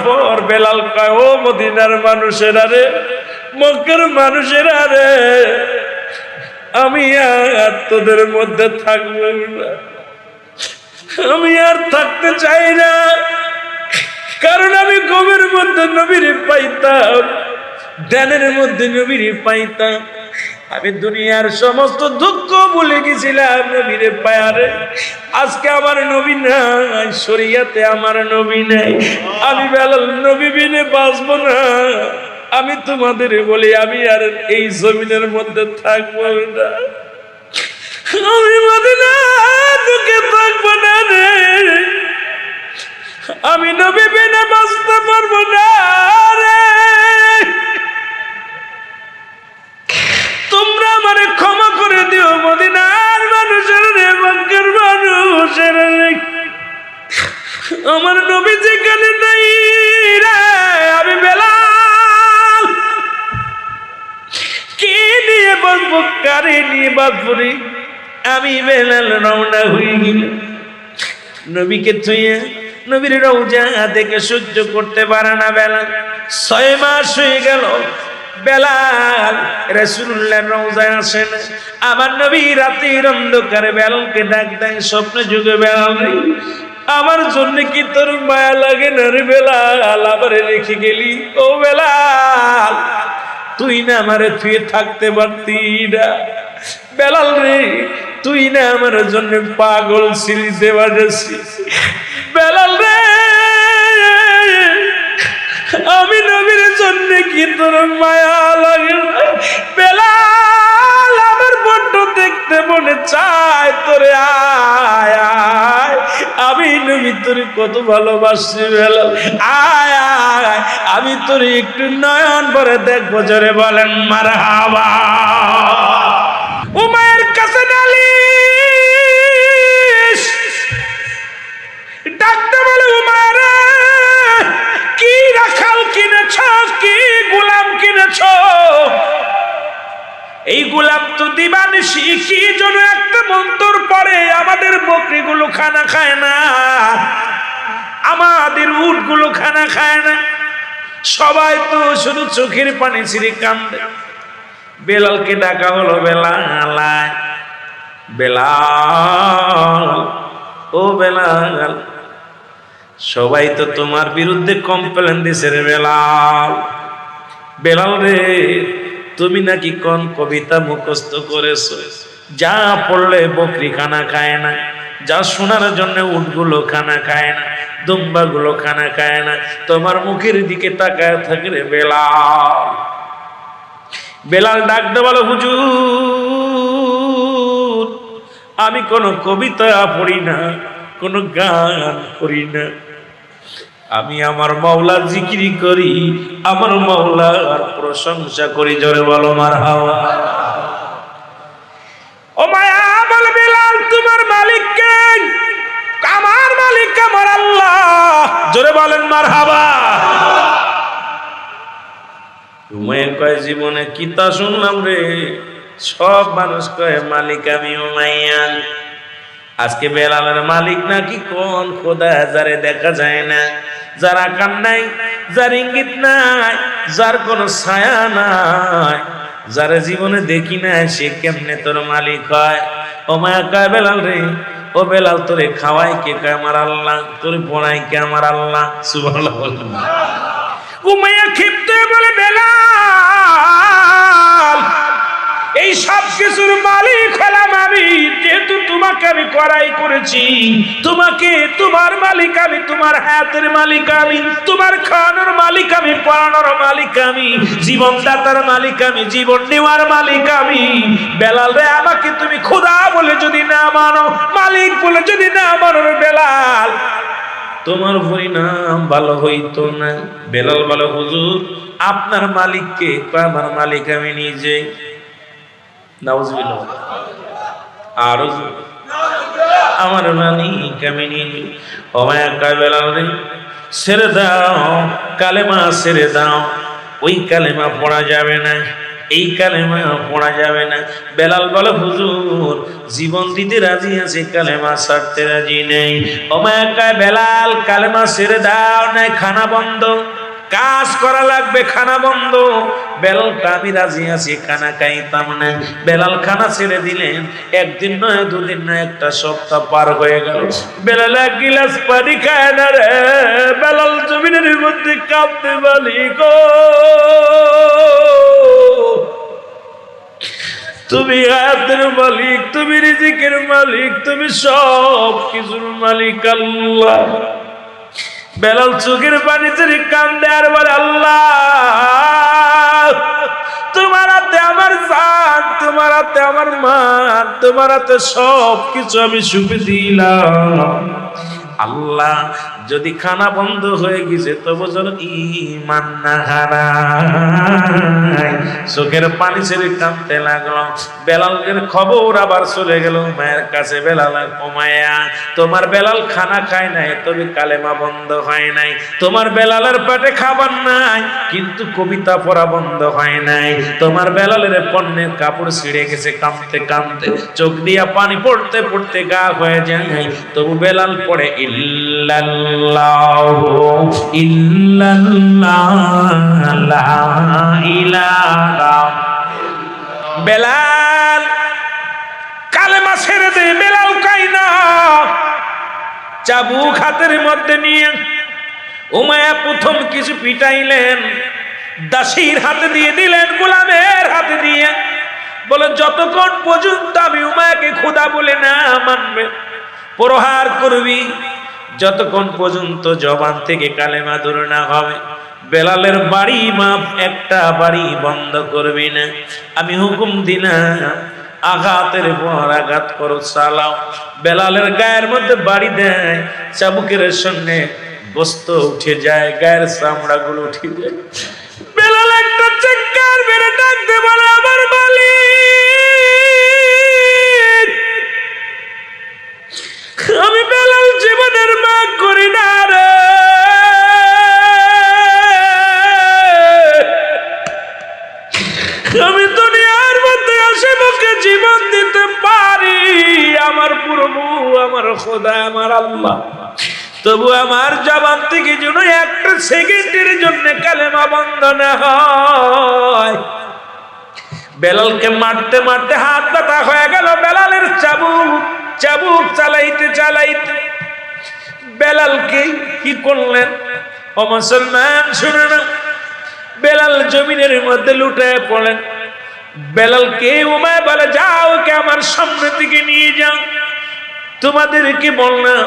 পর বেলাল কয়, ও মদিনার মানুষেরা রে, মক্কার মানুষেরা রে, আমি আর তোদের মধ্যে থাকবো না, আমি আর থাকতে চাই না। কারণ আমি ঘুমের মধ্যে নবীরে পাইতাম, ধ্যানের মধ্যে নবীরে পাইতাম। আমি দুনিয়ার সমস্ত দুঃখ ভুলে গেছিলাম নবীরে পায়ারে। আজকে আমার নবী নাই, শরীয়তে আমার নবী নাই, আমি বেলাল নবী বিনে বাঁচবো না। আমি তোমাদের বলি, আমি আর এই জমিনের মধ্যে থাকবো না, আমি মদিনা তোকে থাকবো না রে, আমি নবী বিনে বাঁচতে পারবো না রে। তোমরা আমারে ক্ষমা করে দিও মদিনার মানুষের রে, মক্কার মানুষের রে, আমার নবী যেখানে নাই রে, আমি বেলাল কি নিয়ে বাঁচবো, কারে নিয়ে বাঁচবো রে? আমি বেলাল রওনা হয়ে গেলাম নবীকে থুইয়া। নবীর রওজা দেখে সহ্য করতে পারে না বেলাল। 6 মাস হয়ে গেল বেলাল রাসূলুল্লাহর রওজায় আসে না। আমার নবী রাতের অন্ধকারে বেলালকে ডাক দেয়, স্বপ্নে যুগে, বেলাল রে, আমার জন্য কি তোর মায়া লাগে না রে বেলাল? আবারে রেখে গেলি ও বেলাল, তুই না আমারে থুয়ে থাকতে পারতি না বেলাল রে, তুই না আমার জন্য পাগল ছিলি দেবাদেশি বেলাল রে, আমি নবীর জন্য কি তোর মায়া লাগে না বেলাল? আমার বড্ড দেখতে মনে চায় তোরে, আয় আয়, আমি নবী তোরে কত ভালোবাসি বেলাল, আয় আয়, আমি তোরে একটু নয়ন ভরে দেখবো। জোরে বলেন মারহাবা। উমায়ের কাছে নালিশ ডাকতে বলে, উমায়ের কি রাখাল কিনেছ, কি গোলাম কিনেছ? এই গোলাম তো দিবানিশি কি জন্য একটা মন্তর পড়ে, আমাদের বকরিগুলো খানা খায় না, আমাদের উটগুলো খানা খায় না, সবাই তো শুধু চোখের পানি ছিঁড়ে কান্দে। বেলালকে ডাকা হলো, বেলাল বেলাল, ও বেলাল, সবাই তো তোমার বিরুদ্ধে কমপ্লেন দিছে রে বেলাল। বেলাল রে, তুমি নাকি কোন কবিতা মুখস্থ করেছো, যা পড়লে বকরি খানা খায় না, যা শোনার জন্য উটগুলো খানা খায় না, দুম্বাগুলো খানা খায় না, তোমার মুখের দিকে তাকায় থাকে রে বেলাল। বেলাল ডাকতে বলো, হুজুর, আমি কোনো কবিতা পড়ি না, কোনো গান করি না, আমি আমার মাওলার জিকিরি করি, আমার মাওলার প্রশংসা করি। জোরে বলো মারহাবা। ও মায়া বলে, বেলাল তোমার মালিক কে? আমার মালিক আমার আল্লাহ। জোরে বলেন মারহাবা। উমাইয়া কয়, জীবনে কি তা শুনলাম রে, সব মানুষ কয় মালিক আমি উমাইয়া, আজকে বেলালের মালিক নাকি কোন খোদা, যারে দেখা যায় না, যার আকার নাই, যার ইঙ্গিত নাই, যার কোনো ছায়া নাই, যারা জীবনে দেখি না, সে কেমনে তোর মালিক হয়? ও মায়া কয়, বেলাল রে, ও বেলাল, তোরে খাওয়াই কে? কয় আমার আল্লাহ। তোরে পড়াই কে? আমার আল্লাহ। সুবহানাল্লাহ। উমাইয়া ক্ষিপ্ত বলে, বেলাল, এই সব কিছুর মালিক হলাম আমি, যেহেতু তোমাকে আমি করাই করেছি, তোমাকে, তোমার মালিক আমি, তোমার হায়াতের মালিক আমি, তোমার খাওয়ানোর মালিক আমি, পড়ানোর মালিক আমি, জীবনদাতার মালিক আমি, জীবন নেওয়ার মালিক আমি। বেলাল রে, আমাকে তুমি খোদা বলে যদি না মানো, মালিক বলে যদি না মানো বেলাল, তোমার পরিণাম ভালো হইতো না। বেলাল বলে, হুজুর, আপনার মালিককে? আমার মালিক আমি নিজে। নাউজুবিল্লাহ। আর আমার মালিক আমি নিজে। ও মায়া কয়, বেলাল রে, ছেড়ে দাও, কালেমা ছেড়ে দাও, ওই কালেমা পড়া যাবে না, এই কালেমা পড়া যাবে না। বেলাল বলে হুজুর জীবন দিতে রাজি আছে, কালেমা ছাড়তে রাজি নেই। ওমায়া কয় বেলাল কালেমা ছেড়ে দাও, নাই খানা বন্ধ, কাজ করা লাগবে, খানা বন্ধ। বেলাল আমি রাজি আছি, খানা খাইতাম না। বেলাল খানা ছেড়ে দিলেন। একদিন নয়, দুদিন নয়, একটা সপ্তাহ পার হয়ে গেল। বেলাল এক গিলাস পানি খায় না রে। বেলাল জমিনের মধ্যে কাঁদতে বলি গো, তুমি হায়াতের মালিক, তুমি রিজিকের মালিক, তুমি সব কিছুর মালিক আল্লাহ। বেলাল চোখের পানি ছেড়ে কান্দে আর বলে আল্লাহ তোমার হাতে আমার জান, তোমার হাতে আমার মান, তোমার হাতে সব কিছু আমি সুপে দিলাম। আল্লাহ যদি খানা বন্ধ হয়ে গেছে তবু যেন ঈমান না হারায়। চোখের পানি ছেড়ে কাঁদতে লাগলো। বেলালের খবর আবার চলে গেল মায়ের কাছে। বেলাল ওমায়া তোমার বেলাল খানা খায় নাই, তবে কালেমা বন্ধ হয় নাই। তোমার বেলালের পেটে খাবার নাই, কিন্তু কবিতা পড়া বন্ধ হয় নাই। তোমার বেলালের পণ্যের কাপড় ছিঁড়ে গেছে, কাঁদতে কাঁদতে চোখ দিয়া পানি পড়তে পড়তে গা হয়ে যায়, তবু বেলাল পড়ে ইল্লাল্লাহু ইল্লাল্লাহ লা ইলাহা। বেলাল কালেমা ছেড়ে দে। বেলাল কয় না। চাবুক হাতের মধ্যে নিয়ে উমাইয়া প্রথম কিছু পিটাইলেন, দাসীর হাতে দিয়ে দিলেন, গোলামের হাতে দিয়ে বলে যতক্ষণ পর্যন্ত আমি উমাইয়াকে খোদা বলে না মানবে, প্রহার করবি, যতক্ষণ পর্যন্ত জবান থেকে কালেমা দূর না হবে। বেলালের বাড়ি মাপ একটা বাড়ি বন্ধ করবি না। আমি হুকুম দিলাম আঘাতের পর আঘাত করো, চালাও। বেলালের গায়ের মধ্যে বাড়ি দেয়, চাবুকের সঙ্গে গোস্ত উঠে যায়, গায়ের চামড়া গুলো উঠে যায়। বেলাল একটা চিৎকার মেরে ডাকতে বলে আমার মালিক, আমি বেলাল জীবনের মাগ করি না রে। আমি দুনিয়ার মধ্যে আসে মুখে জীবন দিতে পারি, আমার প্রভু, আমার খোদা, আমার আল্লাহ, তবু আমার জবান থেকে যেন একটা সেকেন্ডের জন্য কালেমা বন্ধ না হয়। বেলালকে মারতে মারতে হাত ব্যথা হয়ে গেল। বেলালের চাবুক চালাইতে চালাইতে বেলালকে কি করলেন ও মুসলমান শুনে না। বেলাল জমিনের মধ্যে লুটায় পড়লেন। বেলালকে উমাইয়া বলে যাও, কে আমার সামনে থেকে নিয়ে যাও। তোমাদেরকে বললাম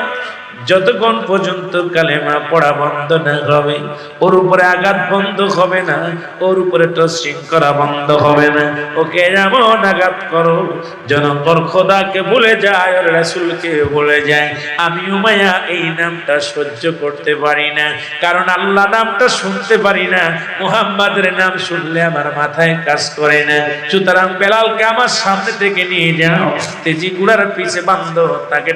যতক্ষণ পর্যন্ত কালেমা পড়া বন্ধ না হবে, ওর উপরে আঘাত বন্ধ হবে না, ওর উপরে টসিং করা বন্ধ হবে না। ওকে এমন আঘাত করো যেন তোর খোদাকে ভুলে যায়, ওর রাসূলকে ভুলে যায়। আমি উমাইয়া এই নামটা সহ্য করতে পারি না, কারণ আল্লাহ নামটা শুনতে পারি না, মুহাম্মাদের নাম শুনলে আমার মাথায় কাজ করে না। সুতরাং বেলালকে আমার সামনে থেকে নিয়ে যাও, তেজি গুড়ার পিছে বান্ধো, তাকে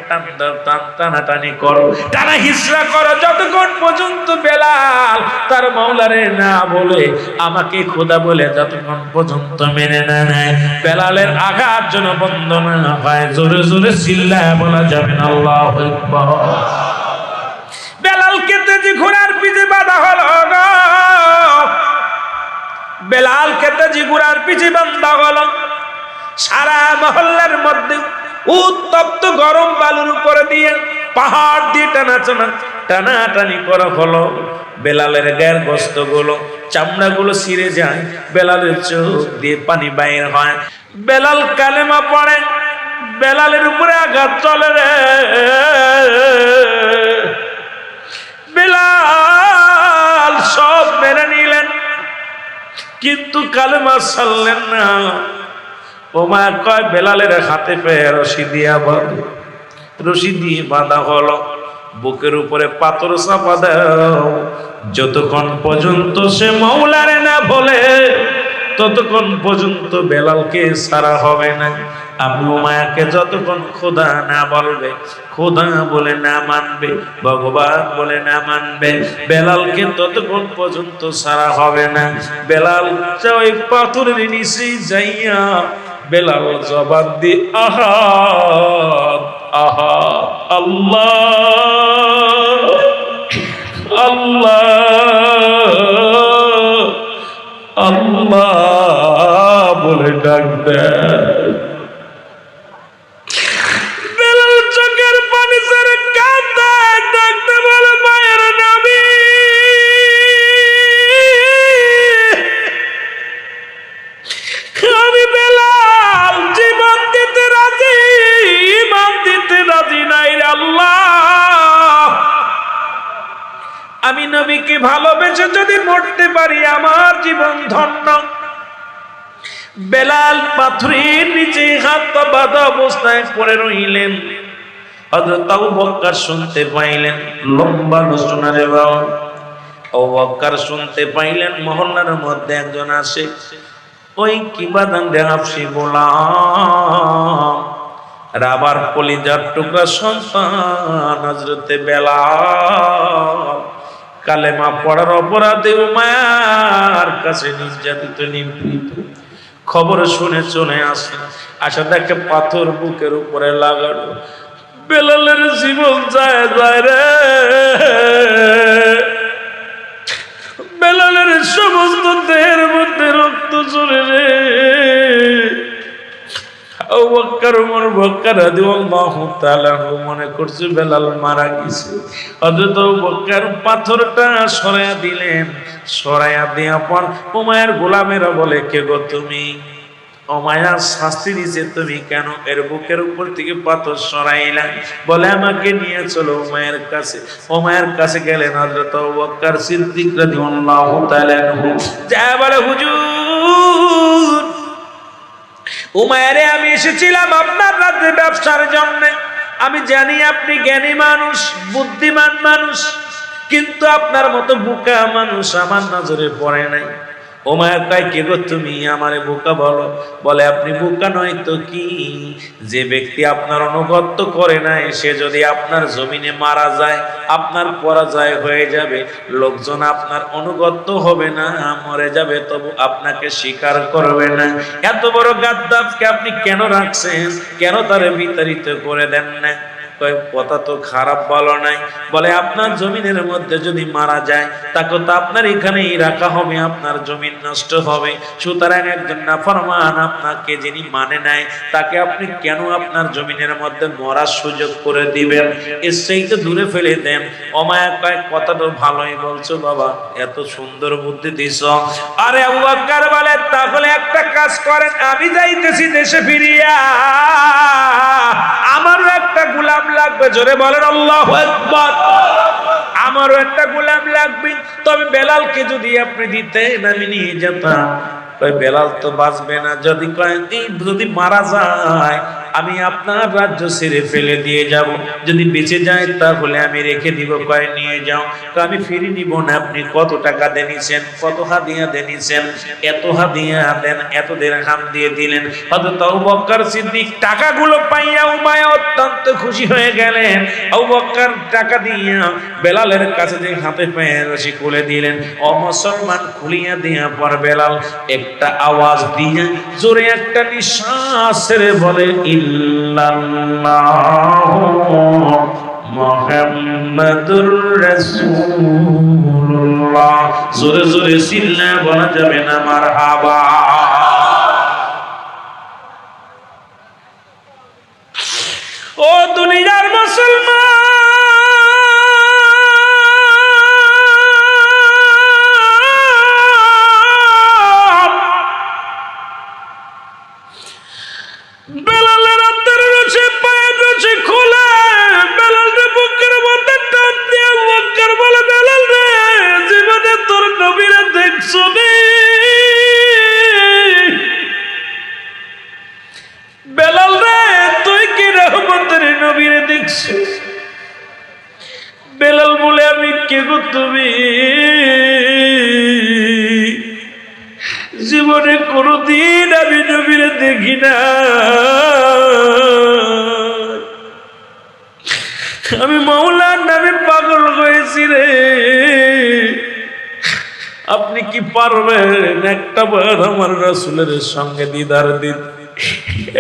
টানাটানি করো, টানা হিসরা করো, যতক্ষণ পর্যন্ত বেলাল তার মাওলারে না বলে, আমাকে খোদা বলে যতক্ষণ পর্যন্ত মেনে না নেয়। বেলালের আঘাত যেন বন্ধ না হয়। জোরে জোরে চিল্লায় বলা যাবে না আল্লাহু আকবার। বেলালকে তেজি ঘোড়ার পিছে বাঁধা হলো গো, বেলালকে তেজি ঘোড়ার পিছে বাঁধা হলো। সারা মহল্লার মধ্যে উত্তপ্ত গরম বালুর উপরে দিয়ে পাহাড় দিয়ে টানাটানি করা হলো। বেলালের গায়ের গোস্ত গুলো, চামড়া গুলো ছিঁড়ে যায়, বেলালের চোখ দিয়ে পানি বাইর হয়। বেলাল কালেমা পড়ে, বেলালের উপরে আঘাত চলে রে। বেলাল সব মেনে নিলেন, কিন্তু কালেমা ছাড়লেন না। ওমা কয় বেলালের হাতে পায়ে রশি দিয়া বাঁধো, রশি দিয়ে বাঁধা হলো। বুকের উপরে পাথর চাপা দাও, যতক্ষণ পর্যন্ত সে মাওলারে না বলে ততক্ষণ পর্যন্ত বেলালকে ছাড়া হবে না। আপনি উমায়াকে যতক্ষণ খোদা না বলবে, খোদা বলে না মানবে, ভগবান বলে না মানবে, বেলালকে ততক্ষণ পর্যন্ত ছাড়া হবে না। বেলাল ওই পাথরের নিচে যাইয়া বেলাল জবাব দিয়ে আহাদ আহাদ, আল্লাহ আল্লাহ আল্লাহ বলে ডাক দেয়। বেলাল চোখের পানি ছেড়ে কাঁদতে ডাকতে বলে মায়ের নবী, আমি বেলাল জীবন দিতে রাজি, ইমান দিতে রাজি নাই রে আল্লাহ। আমি নবীকে ভালোবেসে যদি মরতে পারি আমার জীবন ধন্য। বেলাল পাথরের নিচে হাত বাঁধা অবস্থায় পড়ে রইলেন। হযরত আবু বকর শুনতে পাইলেন, লম্বা ঘোষণা রে বাবা। আবু বকর শুনতে পাইলেন মহল্লার মধ্যে একজন আসে, ওই কি বাদান রে হাফসি গোলাম, রাবার কলিজার টুকরা সন্তান হযরতে বেলাল কালেমা পড়ার অপরাধে উমায়ার কাছে নির্যাতিত নিপীড়িত। খবর শুনে চলে আসে, আসা দেখে পাথর বুকের উপরে লাগানো। বেলালের জীবন যায় যায় রে, বেলালের সমস্ত দেহের মধ্যে রক্ত চলে রে। আবু বকর ওমর বকর রাদিয়াল্লাহু তাআলা মনে করছে বেলাল মারা গেছে। হযরত আবু বকর পাথরটা সরাইয়া দিলেন, সরাইয়া দেওয়ার পর উমাইয়ার গোলামেরা বলে, কে গো তুমি? উমাইয়া শাস্তি দিছে, তুমি কেন এর বুকের উপর থেকে পাথর সরাইলা? বলে আমাকে নিয়ে চলো উমাইয়ার কাছে। উমাইয়ার কাছে গেলেন হযরত আবু বকর সিদ্দিক রাদিয়াল্লাহু তাআলা যা বলে, হুজুর উমাইয়ারে আমি এসেছিলাম আপনার রাজ্যে ব্যবসার জন্য। আমি জানি আপনি জ্ঞানী মানুষ, বুদ্ধিমান মানুষ, কিন্তু আপনার মতো বোকা মানুষ আমার নজরে পড়ে নাই। উমাইয়া কয়, কে গো তুমি? আমারে বোকা বলো। বলে, আপনি বোকা নয় তো কি? যে ব্যক্তি আপনার অনুগত্য করে নাই সে যদি আপনার জমিনে মারা যায় আপনার পরাজয় হয়ে যাবে, লোকজন আপনার অনুগত্য হবে না, মরে যাবে, তবু আপনাকে স্বীকার করবে না। এত বড় গাদ্দাফকে আপনি কেন রাখছেন? কেন তারে বিতাড়িত করে দেন না? কথা তো খারাপ বলো নাই। বলে, আপনার জমিনের মধ্যে যদি মারা যায় তাকে তো আপনার এখানেই রাখা হবে, আপনার জমিন নষ্ট হবে। সুতরাং একজন নাফরমান আপনাকে যিনি মানে নাই তাকে আপনি কেন আপনার জমিনের মধ্যে মরার সুযোগ করে দিবেন? এর সেইটা দূরে ফেলে দেন। উমাইয়া কয়, কথা তো ভালোই বলছো বাবা, এত সুন্দর বুদ্ধি দিছ। আরে আবু বকর বলে, তাহলে একটা কাজ করেন, আমি যাইতেছি দেশে ফিরিয়া, আমারও একটা গোলাম লাগবে। জোরে বলেন আল্লাহু আকবার। আমারও একটা গোলাম লাগবে, তবে বেলালকে যদি আপনি দিতেন আমি নিয়ে যেতাম। বেলাল তো বাঁচবে না। যদি মারা যায় আমি আপনার রাজ্য ছেড়ে ফেলে দিয়ে যাব, যদি বেঁচে যায় তাহলে আমি রেখে দিব। কয়, নিয়ে যাও। আমি ফিরে নিব না। আপনি কত টাকা দেনিছেন? কত হাদিয়া দেনিছেন? এত হাদিয়া দেন, এত দিরহাম দিয়ে দিলেন। হযরত আবু বকর সিদ্দিক টাকাগুলো পাইয়া উমাইয়া অত্যন্ত খুশি হয়ে গেলেন। আবু বকর টাকা দিয়া বেলালের কাছে যে হাতে পায়ে রশি খুলে দিলেন। ও মুসলমান, খুলিয়া দিয়া পর বেলাল একটা আওয়াজ দিয়ে জোরে একটা নিঃশ্বাস ছেড়ে বলে, ইল্লাল্লাহু মুহাম্মাদুর রাসূলুল্লাহ। জোরে জোরে চিল্লায়া বলা যাবে না মারহাবা। ও দুনিয়ার মুসলমান, বেলালের হাতের রশি পায়ের রশি খুলে বেলালের বুকের মধ্যে টান দিয়ে বকর বলে, বেলাল রে, জীবনে তোর নবীরে দেখছো নি? বেলাল রে, তুই কি রহমতের নবীরে দেখছিস? জীবনে কোনদিন আমি নবীরে দেখি না। আমি মাওলার নামে পাগল হয়েছি রে। আপনি কি পারবেন একটা বার আমার রাসূলের সঙ্গে দিদার দিন?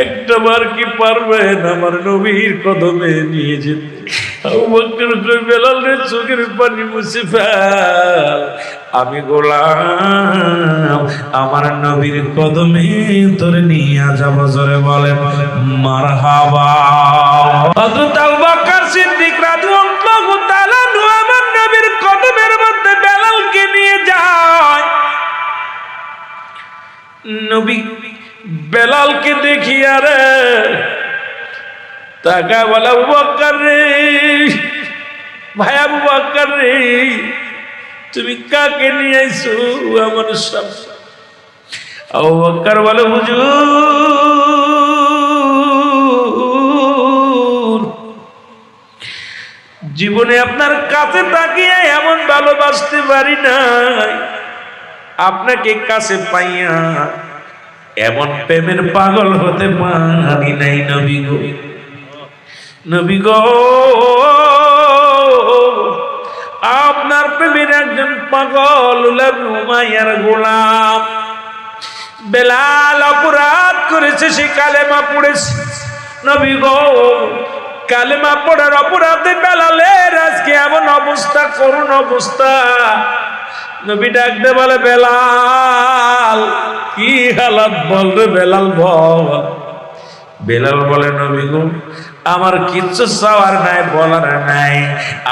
একটা বার কি পারবেন আমার নবীর কদমে নিয়ে যেতে? আবু বকর কই বেলাল রে চোখের পানি মুছে ফেল, আমি গোলাম আমার নবীর কদমে তোরে নিয়ে যাব। জোরে বলেন মারহাবা। হযরত আবু বকর সিদ্দিক রাদিয়াল্লাহু তাআলা আমার নবীর কদমের মধ্যে বেলালকে নিয়ে যায়। নবী বেলালকে দেখিয়া রে তাকা বলে, আবু বকর রে, ভাই আবু বকর রে, তুমি কাকে নিয়ে আইছো আমার সামনে? আবু বকর বলে, হুজুর, জীবনে আপনার কাছে তাকিয়ে এমন ভালোবাসতে পারি নাই, আপনাকে কাছে পাইয়া এমন প্রেমের পাগল হতে পারি নাই। নবী গো, নবী গো, আপনার প্রেমের একজন পাগল উমাইয়ার গোলাম বেলাল অপরাধ করেছে, সে কালেমা পড়েছে। নবী গো, কালেমা পড়ার অপরাধে বেলালের আজকে এমন অবস্থা, করুণ অবস্থা। নবী ডাকতে বলে, বেলাল কি হালাত বল রে বেলাল, বল। বেলাল বলে, নবী গো, আমার কিচ্ছু চাওয়ার নাই, বলার নাই।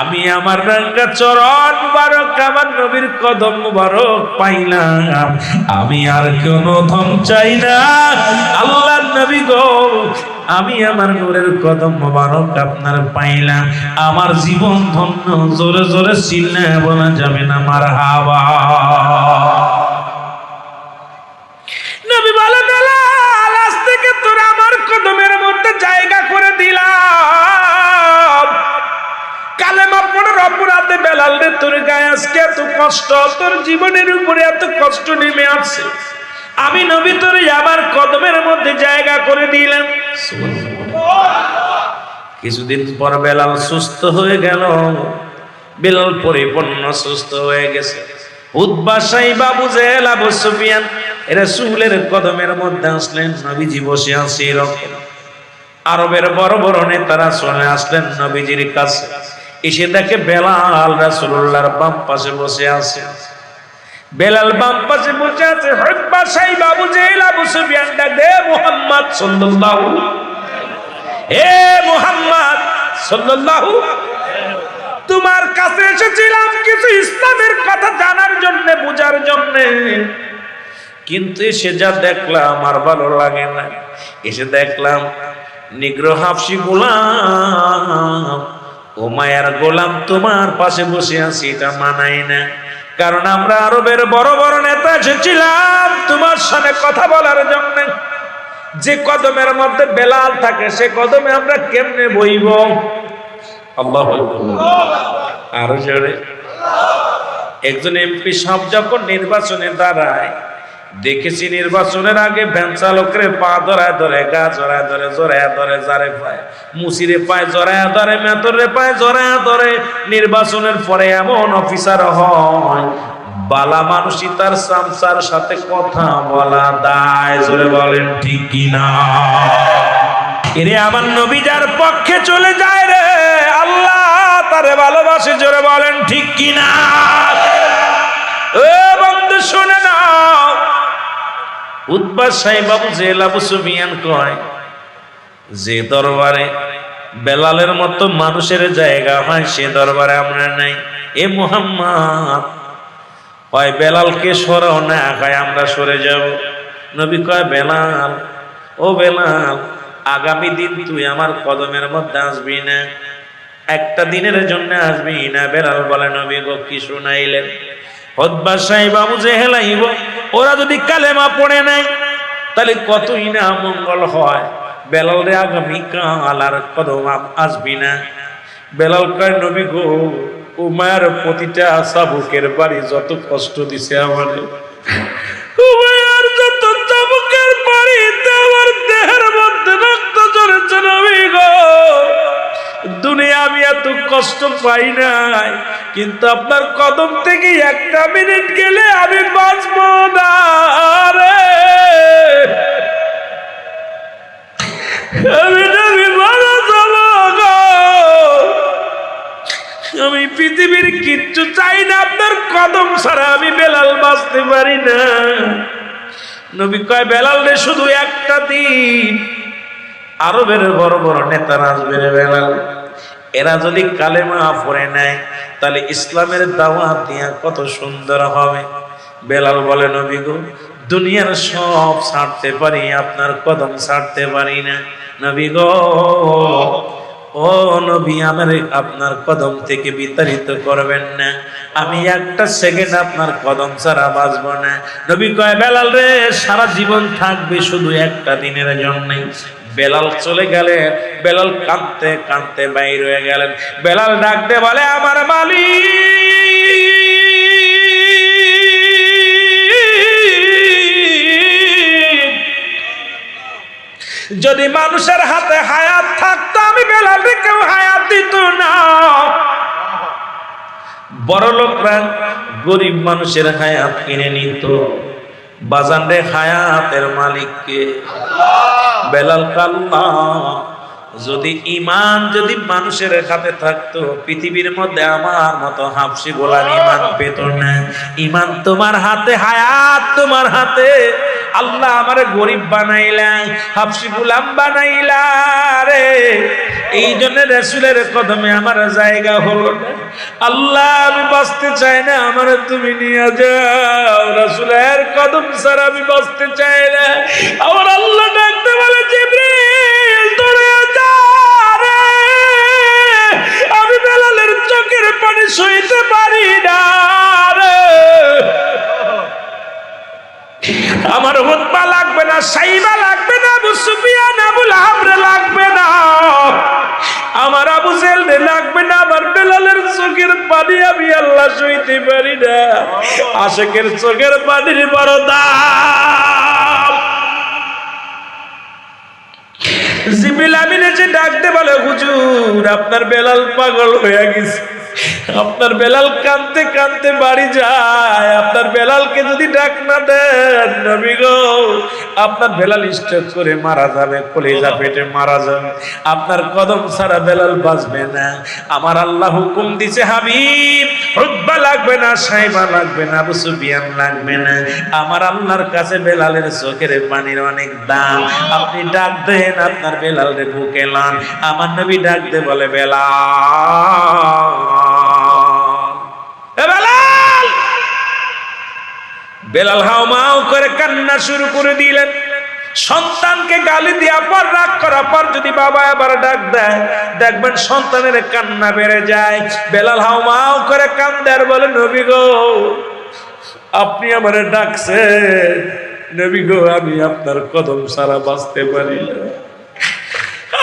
আমি আমার রাঙ্গা চরণ মুবারক, আমার নবীর কদম মুবারক পাইলাম, আমি আর কোনো ধন চাই না। আল্লাহর নবী গো, আমি আমার নূরের কদম মুবারক আপনার পাইলাম, আমার জীবন ধন্য। জোরে জোরে চিল্লা বলা যাবে না মারহাবা। নবী বলে, বেলাল আজ থেকে তোর আমার কদমের মধ্যে জায়গা করে দিলাম। কালেমা পড়ার অপরাধে বেলাল রে, তোর গায়ে আজকে এত কষ্ট, তোর জীবনের উপরে এত কষ্ট নেমে আসছে, আমি নবী তোর আমার কদমের মধ্যে জায়গা করে দিলাম। কিছুদিন পর বেলাল সুস্থ হয়ে গেল। বেলাল পরিপূর্ণ সুস্থ হয়ে গেছে। উতবা, সাইবা, আবু জেহেল, আবু সুফিয়ান রাসূলের কদমের মধ্যে আসলেন। নবীজি বসে আছে এরকম। আরবের বড় বড় নেতারা চলে আসলেন নবীজির কাছে। এসে দেখে বেলাল রাসূলুল্লাহর বাম পাশে বসে আছে। বেলাল বাম পাশে বসে আছে। উতবা, সাইবা, আবু জেহেল, আবু সুফিয়ান ডাক দে, মুহাম্মদ সাল্লাল্লাহু, হে মুহাম্মদ সাল্লাল্লাহু, তোমার কাছে এসেছিলাম কিছু ইসলামের কথা জানার জন্য, বোঝার জন্য, কিন্তু এসে যা দেখলাম আর ভালো লাগে না। এসে দেখলাম নিগ্রো হাফসি গোলাম, ও মায়ার গোলাম তোমার পাশে বসে আছি, এটা মানাই না। কারণ আমরা আরবের বড় বড় নেতা এসেছিলাম তোমার সাথে কথা বলার জন্য। যে কদমের মধ্যে বেলাল থাকে সে কদমে আমরা কেমনে বইব? আল্লাহু আকবার। আরো জোরে। একজন এমপি সাহেব যখন নির্বাচনে দাঁড়ায়, দেখেছি নির্বাচনের আগে ভ্যান চালকরে পা ধরায় ধরে, গা জড়ায় ধরে, জড়ায় ধরে, যারে পায় মুসিরে পায় জড়ায় ধরে, মেতরে পায় জড়ায় ধরে। নির্বাচনের পরে এমন অফিসার হয়, বালা মানুষই তার সামসার সাথে কথা বলা দায়। জোরে বলেন ঠিক কিনা? এরে আমার নবী যার পক্ষে চলে যায় রে, আল্লাহ তারে ভালোবাসে। জোরে বলেন ঠিক কিনা? ও বন্ধু শুনে নাও, উতবা, সাইবা, আবু জেহেল, আবু সুফিয়ান কয়, যে দরবারে বেলালের মতো মানুষের জায়গা হয় সে দরবারে আমরা নাই। এ মুহাম্মদ, হয় বেলালকে সরাও, না হয় আমরা সরে যাব। নবী কয়, বেলাল, ও বেলাল, আগামী দিন তুই আমার কদমের মধ্যে আসবি না, একটা দিনের জন্য আসবি না। বেলাল বলে, নবী গো কি শুনাইলেন? উতবা, সাইবা, আবু জেহেল আইব, ওরা যদি কালেমা পড়ে নাই তাহলে কতই না মঙ্গল হয়। বেলাল রে আগামী কাল আর কদম আসবি না। বেলাল কয়, নবী গো, উমায়ের প্রতিটা চাবুকের বাড়ি যত কষ্ট দিছে আমারে, উমায়ের যত দুনিয়া আমি এত কষ্ট পাই নাই, কিন্তু আপনার কদম থেকে একটা মিনিট গেলে আমি বাঁচব না রে। আমি পৃথিবীর কিচ্ছু চাই না, আপনার কদম ছাড়া আমি বেলাল বাঁচতে পারি না। নবী কয় বেলাল রে শুধু একটা দিন, আরবের বড় বড় নেতারা আসবে রে বেলাল, এরা যদি কালেমা পড়ে নেয় তাহলে ইসলামের দাওয়াত দিয়া কত সুন্দর হবে। বেলাল বলে নবী গো, দুনিয়ার সব ছাড়তে পারি, আপনার কদম ছাড়তে পারি না। নবী গো, ও নবী, আমার আপনার কদম থেকে বিতাড়িত করবেন না, আমি একটা সেকেন্ড আপনার কদম ছাড়া বাঁচব না। নবী কয় বেলাল রে সারা জীবন থাকবে শুধু একটা দিনের জন্যে। বেলাল চলে গেলেন, বেলাল কাঁদতে কাঁদতে বাইর হয়ে গেলেন। বেলাল ডাকতে বলে আমার মালিক, যদি মানুষের হাতে হায়াত থাকতো আমি বেলালকে কেউ হায়াত দিত না। বড় লোকরা গরিব মানুষের হায়াত কিনে নিত, বাজান রে হায়াতের মালিককে বেলাল কাল্লা। যদি ইমান যদি মানুষের হাতে থাকতো পৃথিবীর মধ্যে আমার মতো হাফসি গোলাম ইমান পেত না। ইমান তোমার হাতে, হায়াত তোমার হাতে। আল্লাহ আমারে গরিব বানাইলা, হাফসি গোলাম বানাইলা রে, এই জন্য রাসূলের কদমে আমার জায়গা হলো না। আল্লাহ আমি বাঁচতে চাই না, আমার তুমি নিয়ে যাও, রাসূলের কদম ছাড়া আমি বাঁচতে চাই না। আমার আল্লাহ ডাকতে বলে জিবরিল তোরে যা রে, আমি বেলালের চোখের পানি সইতে পারি না রে। আমার হুতবা লাগবে না, সাইবা লাগবে না, আবু সুফিয়ান আবু লাহাব লাগবে না, আমার আবু জেহেল লাগবে না, আমার বেলালের চোখের পানি আমি আল্লাহ সইতে পারি না। আশিকের চোখের পানির বড় দাম। জিবরিল আমিন এসে ডাকতে বলে হুজুর আপনার বেলাল পাগল হয়ে গেছে, আপনার বেলাল কাঁদতে কাঁদতে বাড়ি যায়, আপনার বেলালকে যদি ডাক না দেন নবী গো আপনার বেলাল স্ট্রোক করে মারা যাবে, কলিজা ফেটে মারা যাবে, আপনার কদম ছাড়া বেলাল বাঁচবে না। আমার আল্লাহ হুকুম দিছে হাবিব উতবা লাগবে না, সাইবা লাগবে না, আবু সুফিয়ান লাগবে না, আমার আল্লাহর কাছে বেলালের চোখের পানির অনেক দাম, আপনি ডাক দেন আপনার বেলালের বুকে লান। আমার নবী ডাক দে বলে বেলাল, বেলাল হাউমাউ করে কান্না শুরু করে দিলেন। সন্তানকে গালি দেওয়া পর রাগ করার পর যদি বাবা আবার ডাক দেয় দেখবেন সন্তানের কান্না বেড়ে যায়। বেলাল হাউমাউ করে কান্দে আর বলে নবী গো আপনি আমারে ডাকছেন, নবী গো আমি আপনার কদম ছাড়া বাঁচতে পারি না।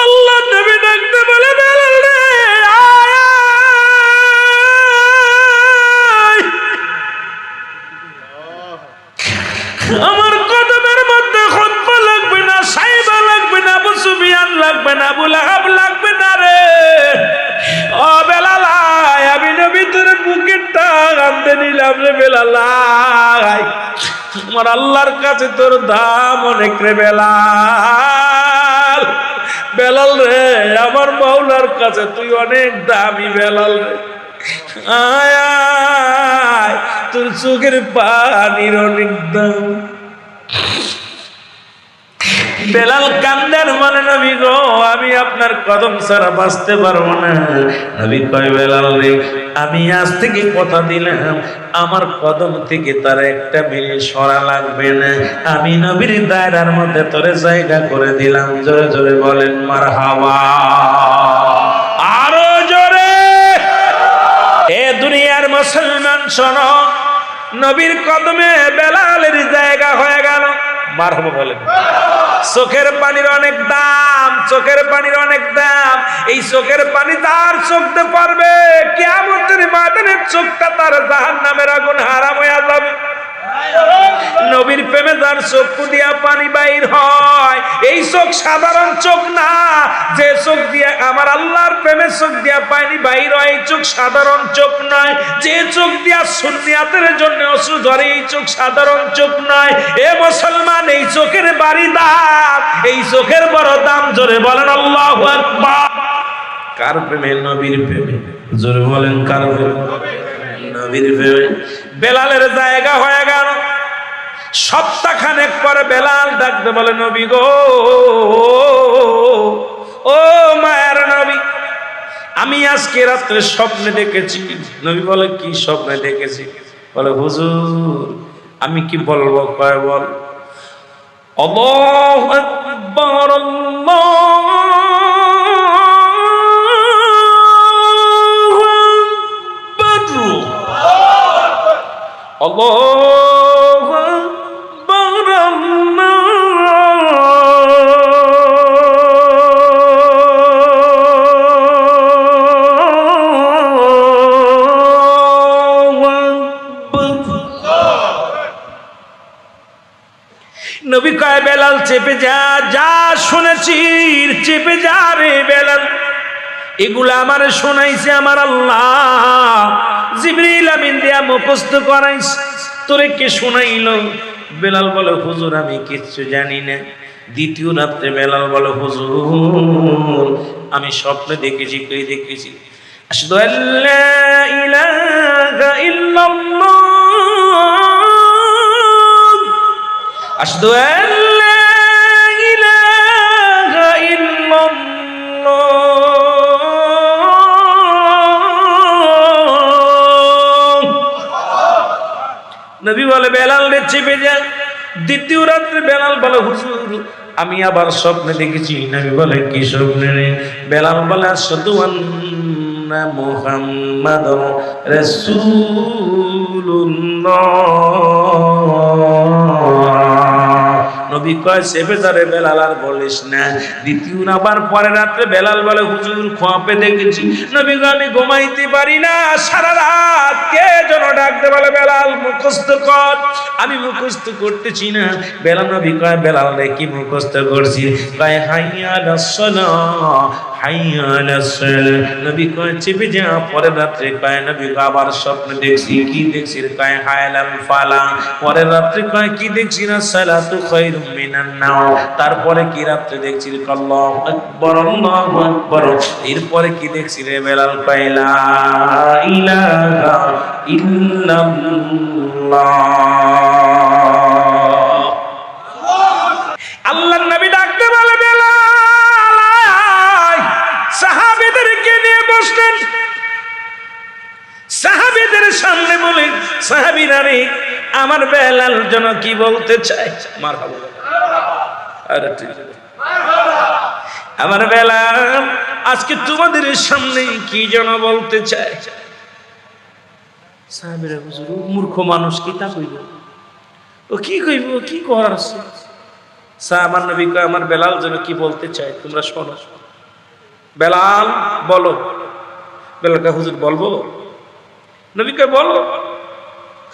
আল্লাহ নবী ডাকতে বলে বেলাল রে আমার কদমের মধ্যে খুতবা লাগবে না, সাইবা লাগবে না, আবু সুফিয়ান লাগবে না, আবু লাহাব লাগবে না রে। ও বেলাল আমি নবী তোর বুকের টানতে নিলাম রে বেলাল, আমার আল্লাহর কাছে তোর দাম অনেক রে বেলাল। বেলাল রে আমার মাওলার কাছে তুই অনেক দামি বেলাল রে, আয় আয় তোর চোখের পানির অনেক দাম। বেলাল কান্দার মানে নবী গো আমি আপনার কদম ছাড়া বাঁচতে পারবো না। নবী কয় বেলাল রে আমি আজ থেকে কথা দিলাম আমার কদম থেকে তার একটা মিনিট সরা লাগবে না, আমি নবীর দায়রার মধ্যে তোরে জায়গা করে দিলাম। জোরে জোরে বলেন মারহাবা, আরো জোরে। এ দুনিয়ার মুসলমান শোনো, নবীর কদমে বেলালের জায়গা হয়ে গেল। মারহাবা বলেন। চোখের পানির অনেক দাম, চোখের পানির অনেক দাম। এই চোখের পানি তার চোখতে পারবে কিয়ামতের ময়দানে চোখটা তার জাহান্নামের আগুন হারাম হয়ে যাবে। নবীর প্রেমে প্রেমে যার চক্ষু দিয়া পানি বাইর হয়, এই চোখ সাধারণ চোখ না। যে চোখ দিয়া আমার আল্লাহর প্রেমে চোখ দিয়া পানি বাইর হয়, এই চোখ সাধারণ চোখ নয়। যে চোখ দিয়া সুন্নিয়াতের জন্য অশ্রু ঝরে, এই চোখ সাধারণ চোখ নয়। এ মুসলমান, এই চোখের বাড়ি দাম, এই চোখের বড় দাম। জোরে বলেন আল্লাহু আকবার। কার প্রেমে? নবীর প্রেমে। জোরে বলেন কার প্রেমে? নবীর প্রেমে। বেলালের জায়গা হয়ে গেল। সপ্তাহখানেক পরে বেলাল ডাকতে বলে, নবী গো, ও মায়ের নবী, আমি আজকে রাত্রে স্বপ্নে দেখেছি। নবী বলে, কি স্বপ্নে দেখেছি? বলে, হুজুর আমি কি বলবো? কয় বল। আল্লাহু আকবার, আল্লাহু আকবার, নবী কয়, বেলাল চেপে যা, যা শুনেছি চেপে যা রে বেলাল। এগুলা আমারে শোনাইছে আমার আল্লাহ, জিবরিল আমিন দিয়া মুখস্থ করাইছে। তোরে কে শোনাইলো? বেলাল বলে, হুজুর আমি কিচ্ছু জানি না। দ্বিতীয় রাত্রে বেলাল বলে, হুজুর আমি স্বপ্নে দেখেছি। কই দেখেছি? আশহাদু আল্লা ইলাহা ইল্লাল্লাহ, আশহাদু আল্লা ইলাহা ইল্লাল্লাহ। নবী বলে, বেলাল রে চেপে যা। দ্বিতীয় রাত্রে বেলাল বলে, হুজুর আমি আবার স্বপ্নে দেখেছি। নবী বলে, কি স্বপ্নে রে? বেলাল বলে, আশহাদু আন্না মুহাম্মাদুর রাসূলুল্লাহ। নবী কয়, চেপে ধরে বেলাল, আর বলিস না। দ্বিতীয় আবার পরে রাত্রে বেলাল বলে, হুজুর খোয়াবে দেখেছি। নবী কয়, আমি ঘুমাইতে পারি না, সারা রাত কে যেন ডাকতে বলে, বেলাল মুখস্থ কর। আমি মুখস্থ করতেছি না। বেলাল, নবী কয়, বেলাল রে কি মুখস্থ করছি? কয়, হাইয়া আলাস সালাহ, হাইয়া আলাস সালাহ। নবী কয়, চেপে যা। পরের রাত্রে কয়, নবী কয়, আবার স্বপ্ন দেখছি। কি দেখছি? কয়, হায়ালাল ফালা। পরের রাত্রে কয়, কি দেখছি? না সালাতু খায়রুম মিনান নাওম। তারপরে কি রাত্রে দেখছি? আল্লাহু আকবার, আল্লাহু আকবার। এরপরে কি দেখছি রে বেলাল? কয়, লা ইলাহা ইল্লাল্লাহ। আল্লাহর নবী ডাকতে বলে, বেলাল। সাহাবীদেরকে নিয়ে বসলেন। সাহাবীদের সামনে বলে, সাহাবীরা রে, আমার বেলাল যেন কি বলতে চায়। মারহাবা। আরে ঠিক আছে, আমার বেলাল আজকে তোমাদের সামনে কি যেন বলতে চায়। সাহাবীরা, হুজুর মূর্খ মানুষ, কি তা কইব? ও কি কইব? কি করার আছে? আমার নবী কয়, আমার বেলাল যেন কি বলতে চায়, তোমরা শোনো। বেলাল বলো। বেলাল কয়, হুজুর বলবো? নবী কয়, বলো।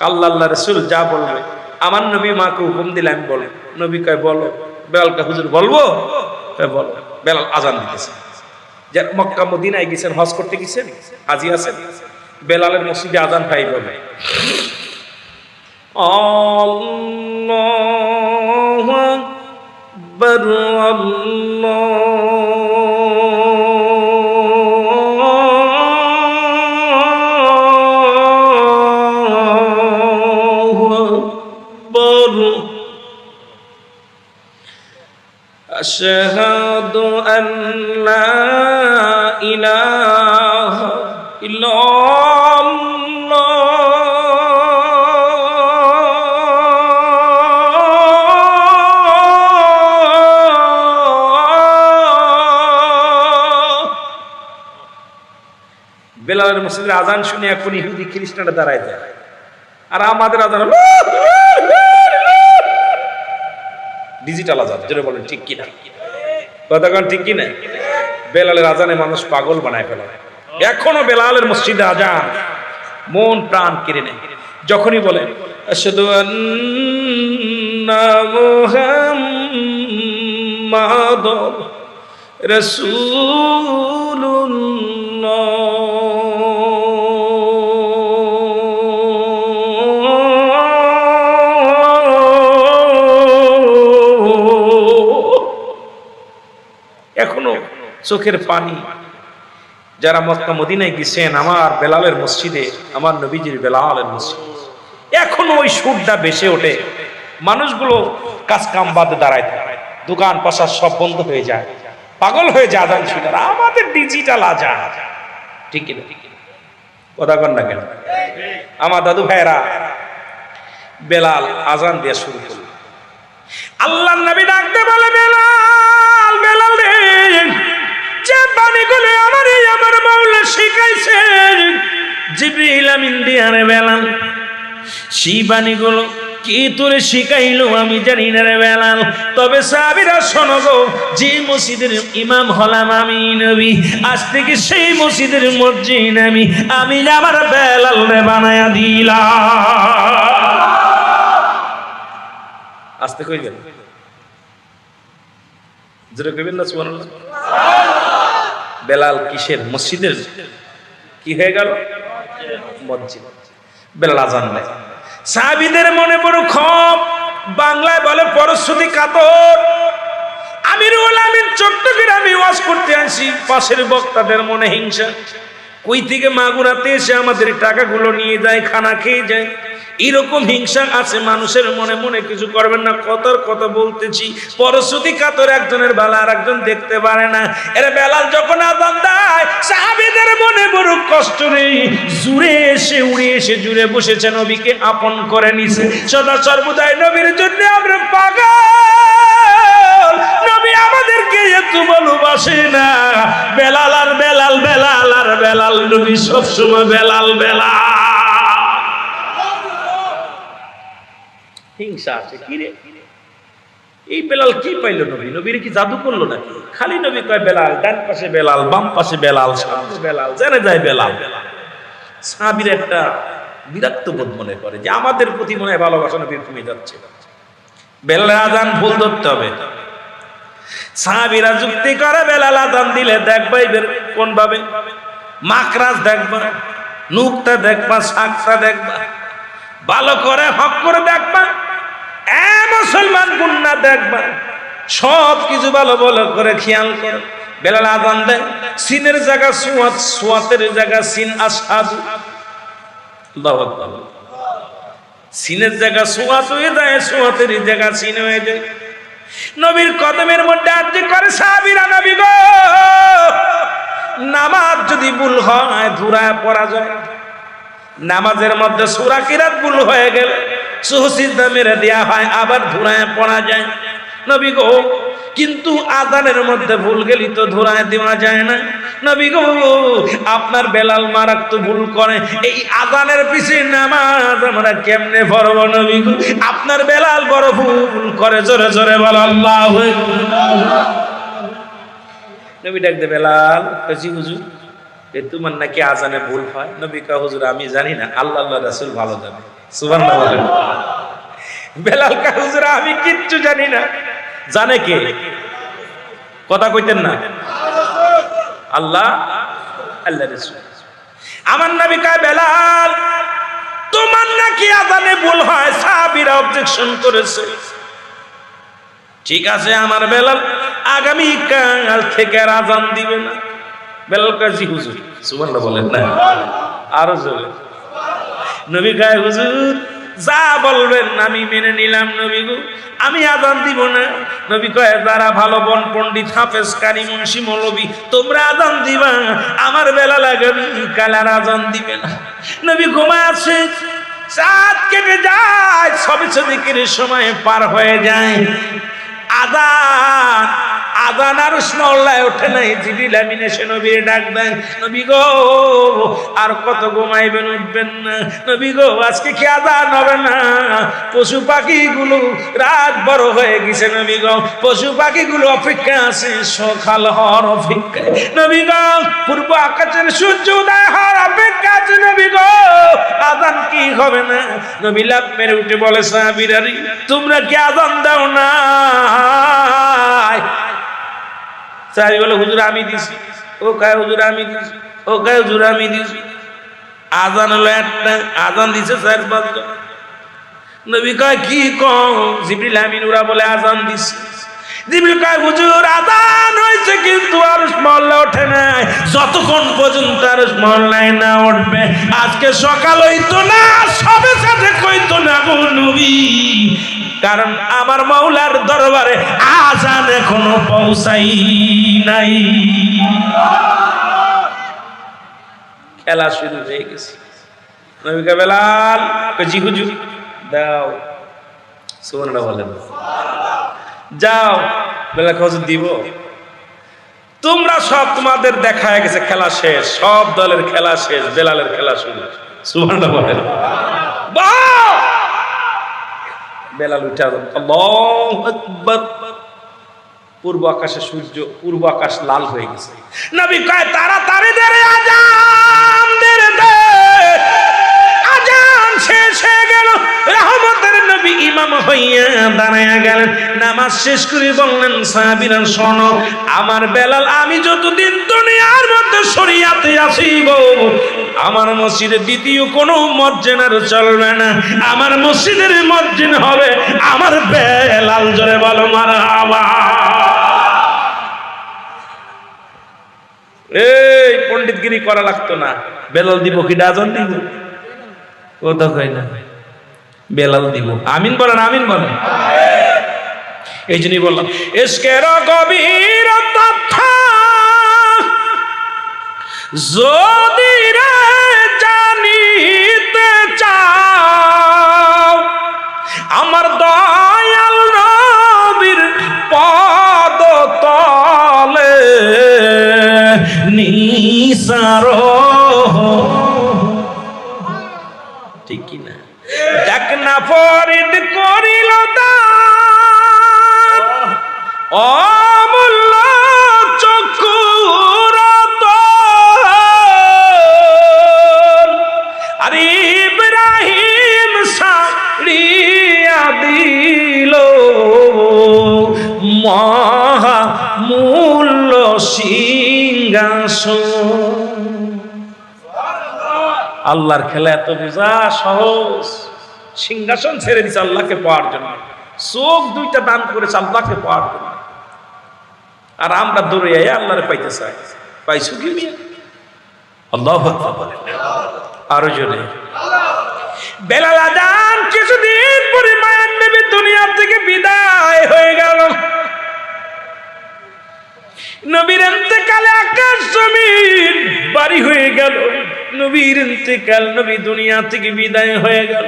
আল্লাহ আল্লাহ রাসূল যা বলবে, আমার নবী মাকে হুকুম দিলে আমি বলবো। নবী কয়, বলো। বেলাল কয়, হুজুর বলবো? বলো। বেলাল আজান দিতেছে। যে মক্কা মদিনায় গেছেন, হজ করতে গেছেন, হাজি আছেন, বেলালের মসজিদে আজান পাইব না। আল্লাহু আকবার, আল্লাহু আকবার। আশহাদু আল্লা ইলাহা ইল্লাল্লাহ, বেলালের মসজিদের আজান শুনে এখন ইহুদি খ্রিস্টানরা দাঁড়ায় যায়, আর আমাদের আজান ডিজিটাল আজান। যেটা বলেন ঠিক কিনা? কথা কন ঠিক কিনা? বেলালের আজানে মানুষ পাগল বানায় ফেলে। এখনো বেলালের মসজিদে আজান মন প্রাণ কেড়ে নেয়। যখনই বলে আশহাদু আন্না মুহাম্মাদুর রাসূলুল্লাহ। এখনো চোখের পানি। যারা মক্কা মদিনায় গেছেন আমার বেলালের মসজিদে, আমার নবীজির বেলালের মসজিদে, এখনো ওই সুরটা ভেসে ওঠে। মানুষগুলো কাজ কাম বাদে দাঁড়ায় থাকে, দোকান পাশার সব বন্ধ হয়ে যায়, পাগল হয়ে যায় আজান শুনে। আমাদের ডিজিটাল আজান, ঠিক না? কথা কন না কেন? আমার দাদু ভাইরা বেলাল আজান দিয়ে শুরু করল। আল্লাহর নবী ডাকতে বলে, বেলাল, বেলাল রে, যে বাণীগুলো আমার মাওলা শিখাইছে জিবরিল আমিন দিয়া রে বেলাল, সেই বাণীগুলো কি তোরে শিখাইলো আমি জানি না রে বেলাল। তবে সাহাবীরা শোনো গো, যে মসজিদের ইমাম হলাম আমি নবী, আজ থেকে সেই মসজিদের মসজিদ আমি আমার বেলাল রে বানায়া দিলাম। আস্তে কই গেল, জোরে কইবেন না সুবহানাল্লাহ। বেলাল কিসের? মসজিদের। কি হয়ে গেল? মসজিদ। বেলাল আজান দেয়। সাহাবীদের মনে বড় ক্ষোভ, বাংলায় বলে পরশুতি কাতর। আমিরুল আমিন চট্টগ্রামে ওয়াজ করতে আসি, পাশের বক্তাদের মনে হিংসা, কই থেকে মাগুরাতে এসে আমাদের টাকাগুলো নিয়ে যায়, খানা খেয়ে যায়। এরকম হিংসা আছে মানুষের মনে। মনে কিছু করবেন না, কতর কথা বলতেছি। পরশুতি কাতর, একজনের বেলা আর একজন দেখতে পারে না। এর বেলাল যখন আযান দেয়, সাহাবীদের মনে বড় কষ্ট রে, জুড়ে এসে উড়ে এসে জুড়ে বসেছে, নবীকে আপন করে নিছে। সদা সর্বদাই নবীর জন্য আমরা পাগল, নবী আমাদেরকে এত ভালোবাসে না। বেলাল আর বেলাল, বেলাল আর বেলাল, নবী সবসময় বেলাল বেলাল। হিংসা আছে কি রে? এই বেলাল কি পাইলো নবী? নবীর কি জাদু করলো নাকি? খালি নবী কয় বেলাল, ডান পাশে বেলাল, বাম পাশে বেলাল, সামনে বেলাল, জেনে যায় বেলাল। সাহাবীর একটা বিরক্ত বোধ মনে করে যে আমাদের প্রতি মনে হয় ভালোবাসা নবী কমে যাচ্ছে। বেলাল আযান ভুল ধরতে হবে। সাহাবীরা যুক্তি করে, বেলাল আযান দিলে দেখবা এর কোন ভাবে মাকরাজ দেখবা, নুকতা দেখবা, সাকতা দেখবা, ভালো করে হক করে দেখবা, মুসলমান গুন্না দেখবা, সব কিছু ভালো ভালো করে খেয়াল করে। বেলাল আযান দেয়, সিনের জায়গা সুয়াত, সুয়াতের জায়গা সিন, আশহাদু। আল্লাহু আকবার। সিনের জায়গা সুয়াত হয়ে যায়, সুয়াতের জায়গা সিন হয়ে যায়। নবীর কদমের মধ্যে আরজি করে সাহাবীরা, নবী গো, নামাজ যদি ভুল হয় ধুরায় পড়া যায়। নামাজের মধ্যে সূরা কিরাত ভুল হয়ে গেলে সুজদা মেরে দেয়া হয়, আবার ধুরায় পড়া যায়। নবী গো, কিন্তু আযানের মধ্যে ভুল গেলি তো ধুরায় দেওয়া যায় না। নবী গো, আপনার বেলাল মারাত্মক ভুল করে, এই আযানের পিছে নামাজ আমরা কেমনে পড়ব? নবী গো, আপনার বেলাল বড় ভুল করে, জোরে জোরে বল আল্লাহু আকবার। নবী ডাক দে, বেলাল কইছি হুজুর, তোমার নাকি আযানে ভুল হয়? নবী কয়, হুজুর আমি জানি না, আল্লাহ রাসূল ভালো জানে। সুবহানাল্লাহ বলেন। বেলাল কয়, হুজুর আমি কিচ্ছু জানি না। জানে কে? কথা কইতেন না, আল্লাহ, আল্লাহ রাসূল। আমার নবী কয়, বেলাল তোমার নাকি আযানে ভুল হয়। সাহাবীরা অবজেকশন করেছে। ঠিক আছে, আমার বেলাল আগামী কাল থেকে আর আযান দিবে না। বেলাল কয়, জি হুজুর। সুবহানাল্লাহ বলেন না, আরো জোরে। নবী কয়, হুজুর যা বলবেন আমি মেনে নিলাম। নবী গো, আমি আযান দিব না। নবী কয়, যারা ভালো বন পণ্ডিত, হাফেজ, কারি, মুন্সি, মৌলবী, তোমরা আযান দিবা, আমার বেলাল আগামী কাল আর আযান দিবে না। নবী ঘুমায় আছে, চাঁদ কেটে যায়, সবে সদিকের সময় পার হয়ে যায়। আযান আযান আরশ মহল্লায় ওঠে নাই, জিবরিল আমিন এসে নবীর ডাক দেন, নবী গো আর কত ঘুমাইবেন, উঠবেন না? নবী গো আজকে কি আযান হবে না? পশু পাখিগুলো রাত বড় হয়ে গেছে নবী গো, পশু পাখিগুলো অপেক্ষা আছে সকাল হওয়ার অপেক্ষায়। নবী গো পূর্ব আকাশের সূর্য উদয় হওয়ার অপেক্ষা আছে নবী গো, আযান কি হবে না? নবী লাফ মেরে উঠে বলে, সাহাবীরা তোমরা কি আযান দাও না? সাহাবী বলে, হুজুর আমি দিছি। ও কয় হুজুর আমি দিছি, ও কয় হুজুর আমি দিছি। আযান হলো একটা, আযান দিছে 4-5 জন। নবী কয় কি কও? জিবরিল আমিন ওরা বলে আযান দিছে। জিবরিল কয় হুজুর আযান হইছে কিন্তু আরশ মহল্লা ওঠে নাই, যতক্ষণ পর্যন্ত আরশ মহল্লায় না উঠবে আজকে সকাল হইতো না, সবে সাথে কইতো না গো নবী, কারণ আমার মাওলার দরবারে আযান এখনো পৌঁছাই নাই। খেলা শুরু হয়ে গেছে। নবী কয় বেলাল, জি হুজুর দাও। সুবহানাল্লাহ বলেন। যাও। বেলাল হুজুর দিব। তোমরা সব তোমাদের দেখা হয়ে গেছে, খেলা শেষ, সব দলের খেলা শেষ, বেলালের খেলা শুরু। সুবহানাল্লাহ বলেন। বাহ! বেলাল উঠে আল্লাহু আকবার। পূর্ব আকাশে সূর্য, পূর্ব আকাশ লাল হয়ে গেছে। নবী কয় তাড়াতাড়ি দে রে, আযান দে রে, আযান শেষ হয়ে গেল। রহমতের নবী ইমাম হইয়া দাঁড়ায়া গেলেন, নামাজ শেষ করে বললেন, সাহাবীরা শোনো, আমার বেলাল আমি যতদিন দুনিয়ার মধ্যে শরীয়তে আসিব আমার মসজিদে দ্বিতীয় কোনো মসজিদের চলবে না, আমার মসজিদের মসজিদ হবে আমার বেলাল। জোরে বলো মারহাবা। এই পণ্ডিতগিরি করা লাগতো না, বেলাল দিব কি আযান দিব? ও তো কই না বেলাল দিব। আমিন বলেন, আমিন বলেন। এই জন্যই বললাম ইশকের গভীর তথ্য যদি রে জানিতে চাও, আমার দয়াল নবীর পদ তলে নিসার, ঠিক কি না? ডাক না ফরিদ করিল দান, অমূল্য চক্ষুর তল, আর ইব্রাহিম ছাড়িয়া দিল মহামূল্য সিংহাসন। আল্লাহর খেলা এত বোঝা সহজ। সিংহাসন ছেড়ে দিচ্ছে আল্লাহকে পাওয়ার জন্য, চোখ দুইটা দান করেছে আল্লাহকে পাওয়ার জন্য, আর আমরা দৌড়ে আল্লাহরে পাইতে চাই। পাইছো কি? আল্লাহু আকবার বলেন আরো জোরে। বেলাল আযান কিছুদিন পরে মায়ার নবী দুনিয়া থেকে বিদায় হয়ে গেল। নবীর ইন্তেকালে আকাশ জমিন বাড়ি হয়ে গেল। নবীর ইন্তেকাল, নবী দুনিয়া থেকে বিদায় হয়ে গেল।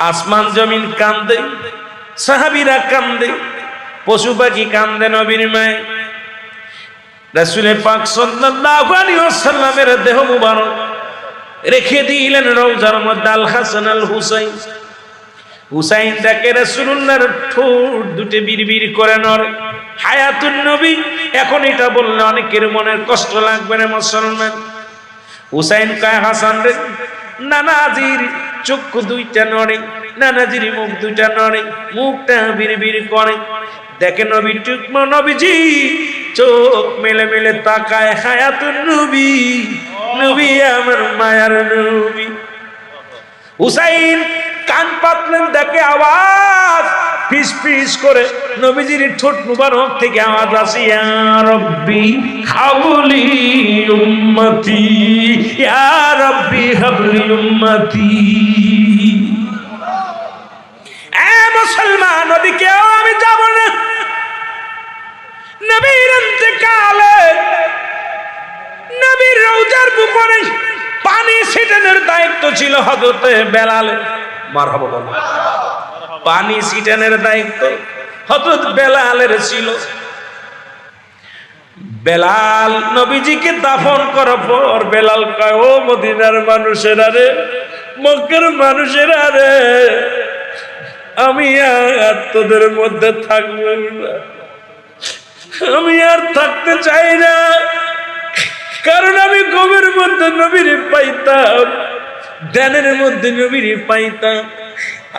আসমান জমিন কান্দে, সাহাবীরা কান্দে, পশু পাখি কান্দে নবীর মায়ে। রাসূল পাক সাল্লাল্লাহু আলাইহি ওয়াসাল্লামের দেহ মুবারক রেখে দিলেন রওজার মধ্যে আল হাসান আল হুসাইন। হুসাইন তাকে রাসূলুল্লাহর ঠোঁট দুটো বিড়বিড় করে নড়ে। হায়াতুন নবী। এখন এটা বললে অনেকের মনের কষ্ট লাগবে না মুসলমান। হুসাইন কয় হাসান রে, নানাজির চক্ষু দুইটা নড়ে, নানাজির মুখ দুইটা নড়ে, মুখটা বিড়বিড় করে। দেখে নবী টুকম, নবীজি চোখ মেলে মেলে তাকায়। হায়াতুন নবী, নবী আমার মায়ার নবী। হুসাইন কান পাতলেন, দেখে আওয়াজ ফিস ফিস করে নবীজির ঠোঁট মুবারক থেকে আওয়াজ আসে, ইয়া রাব্বি হাবলি উম্মতি, ইয়া রাব্বি হাবলি উম্মতি। এ মুসলমান, ওদিকেও আমি যাব না। নবীর ইন্তেকালে নবীর রওজার উপরে পানি ছিটানোর দায়িত্ব ছিল হযরতে বেলালের। মারহাবা বলো। পানি ছিটানোর দায়িত্ব হযরত বেলালের ছিল। বেলাল নবীজিকে দাফন করার পর বেলাল কয়, ও মদিনার মানুষেরা রে, মক্কার মানুষেরা রে, আমি আর তোদের মধ্যে থাকবো না, আমি আর থাকতে চাই না। কারণ আমি ঘুমের মধ্যে নবীরে পাইতাম, ধ্যানের মধ্যে নবীরে পাইতাম।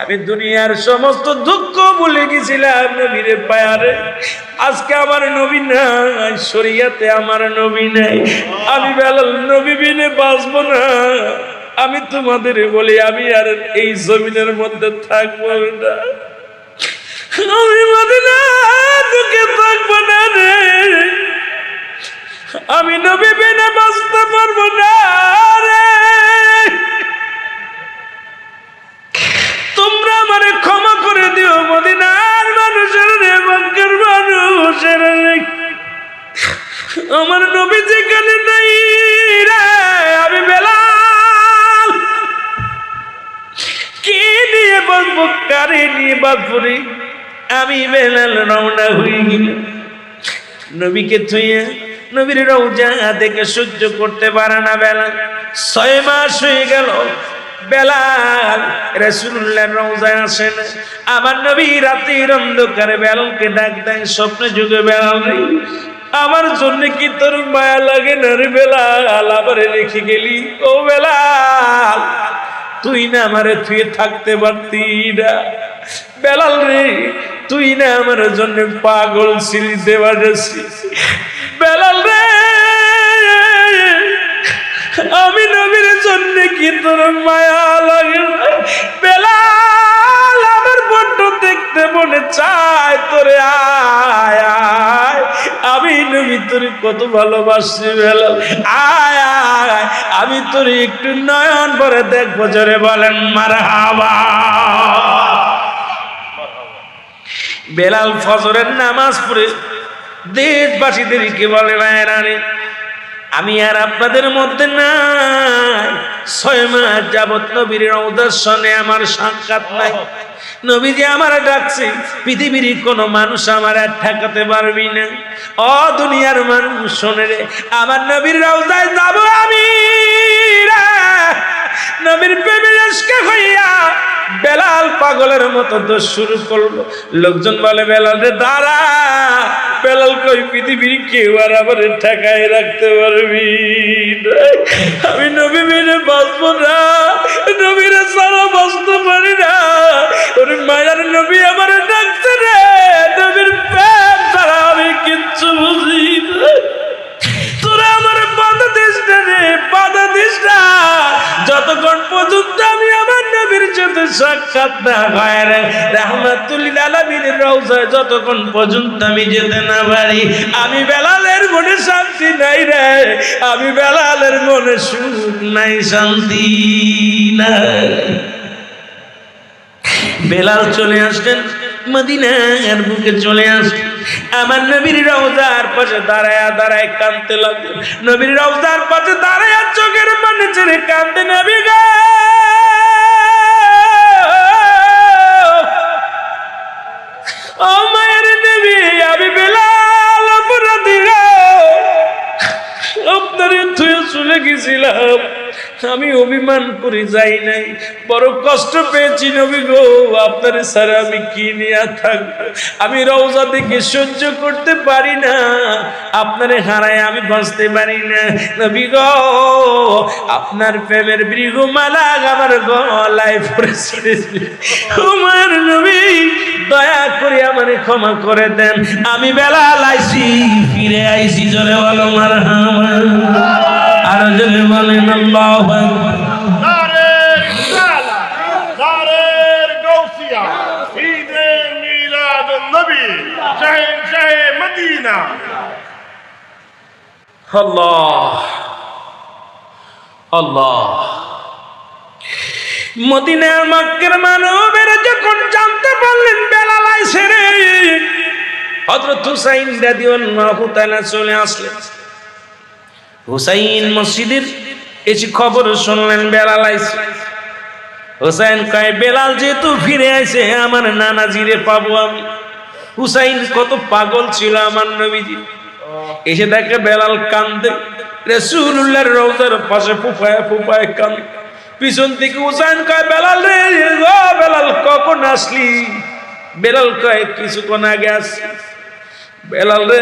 আমি দুনিয়ার সমস্ত দুঃখ ভুলে গেছিলাম নবীরে পায়ারে। আজকে আমার নবী নাই, শরীয়তে আমার নবী নাই, আমি বেলাল নবী বিনে বাঁচবো না। আমি তোমাদের বলি, আমি আর এই জমিনের মধ্যে থাকবো না, আমি মদিনা তোকে থাকবো না রে, আমি নবী বিনে বাঁচতে পারবো না রে। তোমরা আমারে ক্ষমা করে দিও মদিনার মানুষের রে, মক্কার মানুষের রে, আমার নবী যেখানে নাই রে, আমি বেলাল কি নিয়ে বাঁচবো, কারে নিয়ে বাঁচবো রে? আমি বেলাল রওনা হয়ে গেলাম নবীকে থুইয়া। নবীর রওজা দেখে সহ্য করতে পারে না বেলাল। 6 মাস হয়ে গেল বেলাল রাসূলুল্লাহর রওজায় আসে না। আমার নবী রাতের অন্ধকারে বেলালকে ডাক দেয়, স্বপ্নে যুগে, বেলাল রে, আমার জন্য কি তোর মায়া লাগে না রে বেলাল? আমারে রেখে গেলি ও বেলাল, তুই না আমারে থুয়ে থাকতে পারতি না বেলাল রে, তুই না আমার জন্য পাগল ছিলি দেবাদেশি বেলাল রে, আমি নবীর জন্য কি তোর মায়া লাগে না বেলাল? আমার বড্ড দেখতে মনে চায় তোরে, আয় আয়, আমি নবী তোরে কত ভালোবাসি বেলাল, আয় আয়, আমি তোরে একটু নয়ন ভরে দেখবো। জোরে বলেন মারহাবা। বেলাল ফজরের নামাজ পড়ে দেশবাসীদেরকে বলে, ভাইরা রে, আমি আর আপনাদের মধ্যে নাই, 6 মাস যাবত নবীর রওজার সনে আমার সাক্ষাৎ নাই। নবীজি আমার ডাকছে, পৃথিবীর কোন মানুষ আমার আর ঠেকাতে পারবি না। ও দুনিয়ার মানুষ শোনে রে, আমার নবীর রওজায় যাব আমি রে, নবীর প্রেমে আশকে হইয়া বেলাল পাগলের মতো দোষ শুরু করলো। লোকজন বলে, বেলাল রে দাঁড়া, বেলাল কই পৃথিবীর কেউ আর আমার ঠেকায় রাখতে পারবি না, আমি নবী মেনে বাঁচবো না, নবীরে ছাড়া বাঁচতে পারি না। ওরে মায়ার নবী আমার ডাকছে রে, নবীর প্রেম ছাড়া আমি কিচ্ছু বুঝি না, তোরা আমার বাধা দিস না রে, বাধা দিস না, যতক্ষণ পর্যন্ত আমি আমার নবীর সাথে সাক্ষাৎ না হয় রে, রাহমাতুল লিল আলামিনের রওজায় যতক্ষণ পর্যন্ত আমি যেতে না পারি, আমি বেলালের মনে শান্তি নাই রে, আমি বেলালের মনে সুখ নাই, শান্তি নাই। বেলাল চলে আসলেন মদিনার বুকে, চলে আসলেন আমার নবীর রওজার পাশে দাঁড়ায়া দাঁড়ায় কাঁদতে লাগলেন। নবীর রওজার পাশে দাঁড়ায়া চোখের পানি ছেড়ে কাঁদতে, নবী গো, ও মায়ের নবী, আমি বেলাল অপরাধী গো, আপনারে থুয়ে চলে গেছিলাম, আমি অভিমান করে যাই নাই, বড় কষ্ট পেয়েছি নবী গো, আপনার ছাড়া আমি কি নিয়ে থাকবো, আমি রওজা দেখে সহ্য করতে পারি না, আপনারে হারায় আমি বাঁচতে পারি না নবী গো, আপনার প্রেমের বৃহমালা আমার গলায় পড়েছে, আমার নবী দয়া করে আমারে ক্ষমা করে দেন, আমি বেলাল আইছি, ফিরে আইছি, জোরে বলো মারহাবা, আর জোরে বলেন আল্লাহু আকবার। নারে রিসালা, নারে গাউসিয়া, ঈদে মিলাদুন নবী, শাহে মদিনা। আল্লাহ আল্লাহ। মদিনার মক্কার মানবেরা যখন জানতে পারলেন বেলাল আইছে রে, হযরত হুসাইন রাদিয়াল্লাহু তাআলা চলে আসলেন। হুসাইন মসজিদের এসে খবর শুনলেন বেলাল আইছে। হুসাইন কয়, বেলাল যেহেতু ফিরে আইছে, আমার নানাজিরে পাবো আমি। হুসাইন কত পাগল ছিল আমার নবীজি। এসে দেখে বেলাল কান্দে, রাসূলুল্লাহর রওজার পাশে ফুফায় ফুফায় কান্দে। পিছন থেকে হুসাইন কয়, বেলাল রে, ও বেলাল কখন আসলি? বেলাল কয়, কিছুক্ষণ আগে আসছি। বেলাল রে,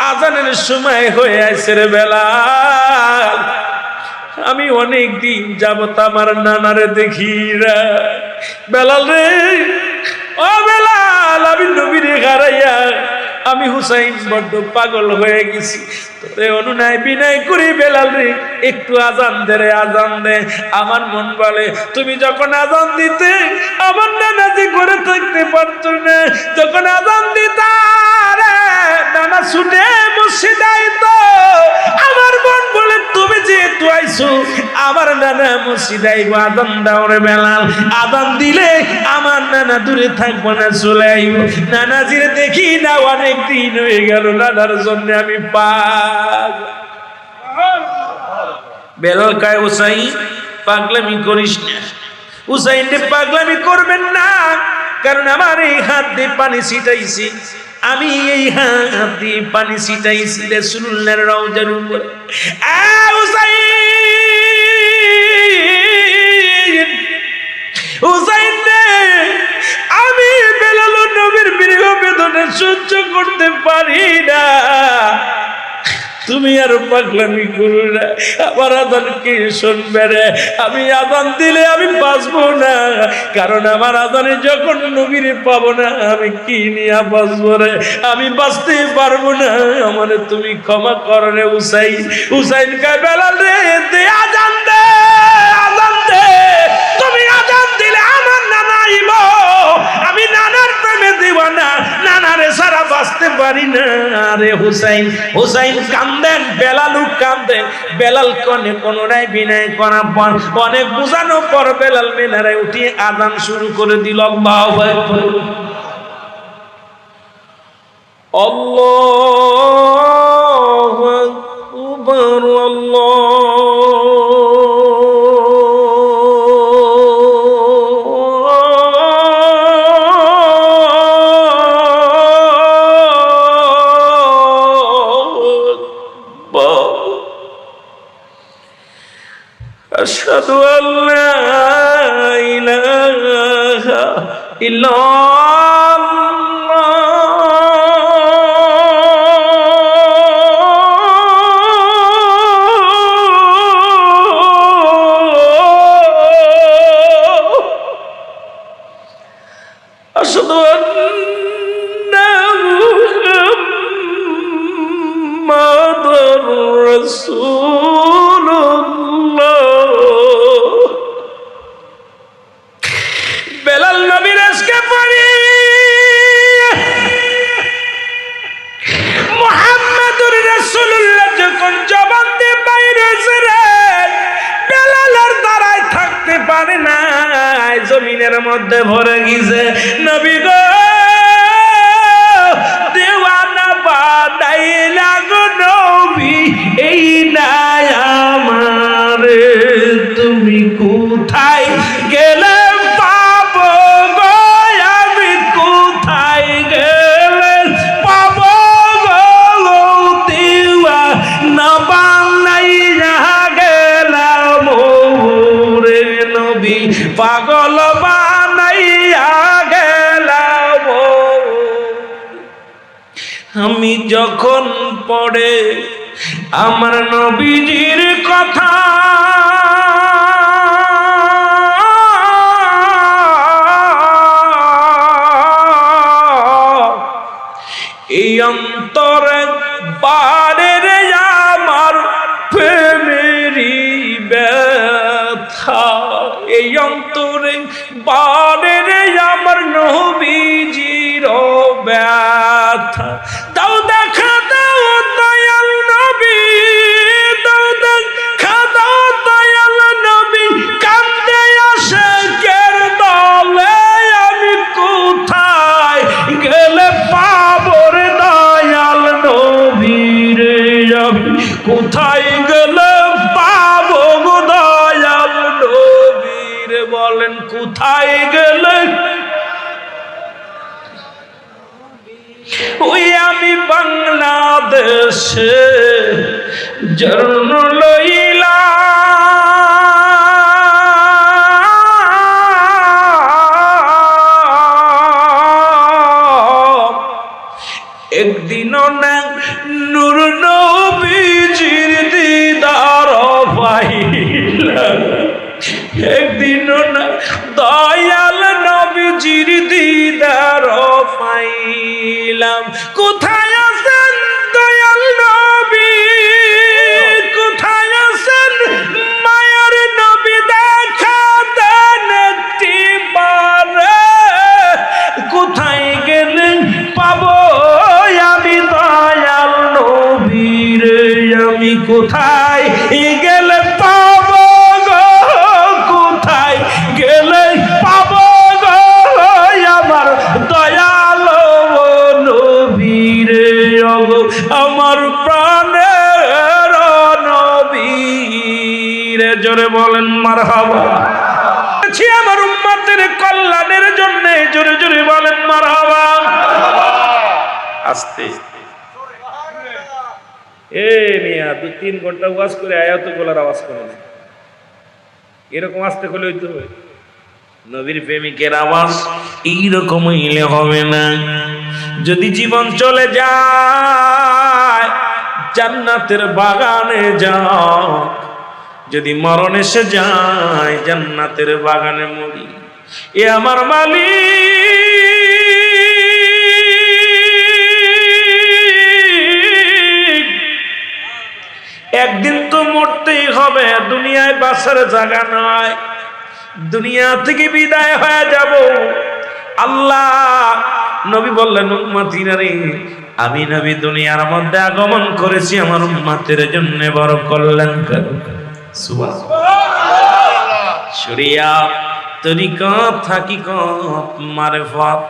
আজানের সময় হয়ে আছে রে বেলাল, আমি অনেক দিন যাবত আমার নানারে দেখি না। বেলাল রে, ও বেলাল, আমি নবীরে হারাইয়া আমি হুসাইন বড্ড পাগল হয়ে গেছি। তোরে অনুনয় বিনয় করি বেলাল রে, একটু আজান দে রে, আজান দে। আমার মন বলে, তুমি যখন আজান দিতে আমার নানাজি করে থাকতে পারতো না, যখন আজান দিতা রে নানা ছুটে মসজিদে আইতো। আমার মন বলে, তুমি যেহেতু আইছো আমার নানা মসজিদে আইবো, আজান দাও রে বেলাল। আজান দিলে আমার নানা দূরে থাকবো না, চলে আইব। নানাজিরে দেখি না অনেক দিন হয়ে গেল, নানার জন্য আমি বেলাল কয়, হুসাইন পাগলামি করিস না। হুসাইন রে, পাগলামি করবেন না, কারণ আমার এই হাত দিয়ে পানি ছিটাইছি, আমি এই হাত দিয়ে পানি ছিটাইছি রাসূলুল্লাহর রওজার উপরে। হুসাইন রে, আমি বেলাল নবীর বিরহ বেদনা সহ্য করতে পারি না, তুমি আর পাগলামি করো না। আমার আজান কে শুনবে রে? আমি আজান দিলে আমি বাঁচবো না, কারণ আমার আজানে যখন নবীরে পাবো না আমি কি নিয়ে বাঁচবো রে? আমি বাঁচতে পারবো না, আমারে তুমি ক্ষমা করো রে হুসাইন। হুসাইন কয়, বেলাল রে, দে আজান দে, আজান দে। তুমি আজান দিলে আমার নানা আইব, আমি নানার প্রেমে দিওয়ানা, নানারে সারা বাঁচতে পারি না রে হুসাইন। হুসাইন কান্দেন, বেলালও কান্দেন। বেলাল কনে কোনরাই বিনয় করার পর, অনেক বোঝানোর পর বেলাল মিনারে উঠিয়ে আজান শুরু করে দিল। আল্লাহু আকবার, আল্লাহু আকবার, আশহাদু আল্লা ইলাহা ইল্লাল্লাহ, আশহাদু আন্না মুহাম্মাদুর রাসূলুল্লাহ। বেলাল নবীর আজকে পড়ি মুহাম্মাদুর রাসূলুল্লাহ যখন জবান দিয়ে বাইরে রে, বেলাল আর দাঁড়ায় থাকতে পারে না, জমিনের মধ্যে ভরে গেছে। নবী গো, দেওয়ানা বানাইলা গো নবী, এই নাই আমার, তুমি কোথায় গেলে পাবো গো, আমি কোথায় গেলে পাবো গো, দেওয়ানা বানাইলা গেলাম রে নবী, পাগল বানাইয়া গেলাম। আমি যখন পড়ে আমার নবীজির কথা, এই অন্তরে বাড়ে রে আমার প্রেমেরই ব্যথা, এই অন্তরে বাড়ে রে আমার নবীজির ব্যথা। দাও দেখা দাও দয়াল নবী, দাও দেখা দাও দয়াল নবী, কান্দে আসে কের দলে, আমি কোথায় গেলে পাবো রে দয়াল নবী রে, আমি কোথায় গেলে পাবো গো দয়াল নবী রে, বলেন কোথায় গেলে বাংলাদেশে জন্ম লইলা একদিনও না নূর নবীজির দিদার পাইলাম, একদিনও না দয়াল নবীজির দিদার পাইলাম। কোথায় আছেন দয়াল নবী, কোথায় আছেন মায়ের নবী, দেখা দেন একটিবারে। কোথায় গেলেন পাবো আমি দয়াল নবীরে, আমি কোথায় গেলে পাবো গো, কোথায় গেলে পাবো গো আমার দয়াল নবীরে, আমার প্রাণের নবীরে। জোরে বলেন মারহাবা। আমার উম্মতের কল্যাণের জন্য জোরে জোরে বলেন মারহাবা। আস্তে মিয়া 2-3 ঘন্টা ওয়াজ করে আয়াত গলার আওয়াজ করে না, এরকম আস্তে করলে হইতে হবে। নবীর প্রেমিকের আওয়াজ এইরকম হইলে হবে না। যদি জীবন চলে যায় জান্নাতের বাগানে যাও, যদি মরণ এসে যায় জান্নাতের বাগানে মরি। এ আমার মালিক, একদিন তো মরতেই হবে, দুনিয়ায় বাঁচার জায়গা নয়, দুনিয়া থেকে বিদায় হয়ে যাব। আল্লাহ নবী বললেন উম্মতিরা রে, আমি নবী দুনিয়ার মধ্যে আগমন করেছি আমার উম্মতের জন্য বড় কল্যাণকারী। সুবহানাল্লাহ। শরিয়াত, তরিকত, হাকিকত, মারিফত।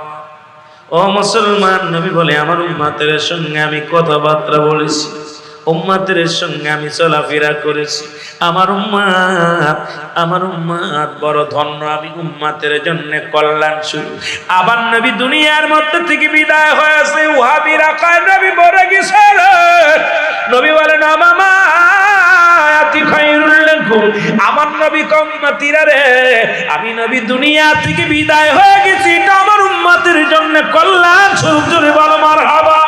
ও মুসলমান, নবী বলে আমার উম্মতের সঙ্গে আমি কথাবার্তা বলেছি, উম্মতের সঙ্গে আমি চলাফেরা করেছি। আমার উম্মত বড় ধন্য, আমি উম্মতের জন্য কল্যাণ শুরু। আবার নবী দুনিয়ার মধ্যে থেকে বিদায় হয়েছে, ওয়াহাবীরা কয় নবী মরে গেছে। নবী বলেন মামা আমার নবী উম্মতিরা রে, আমি নবী দুনিয়া থেকে বিদায় হয়ে গেছি, এটা আমার উম্মতের জন্য কল্যাণ স্বরূপ। জোরে বলো মারহাবা।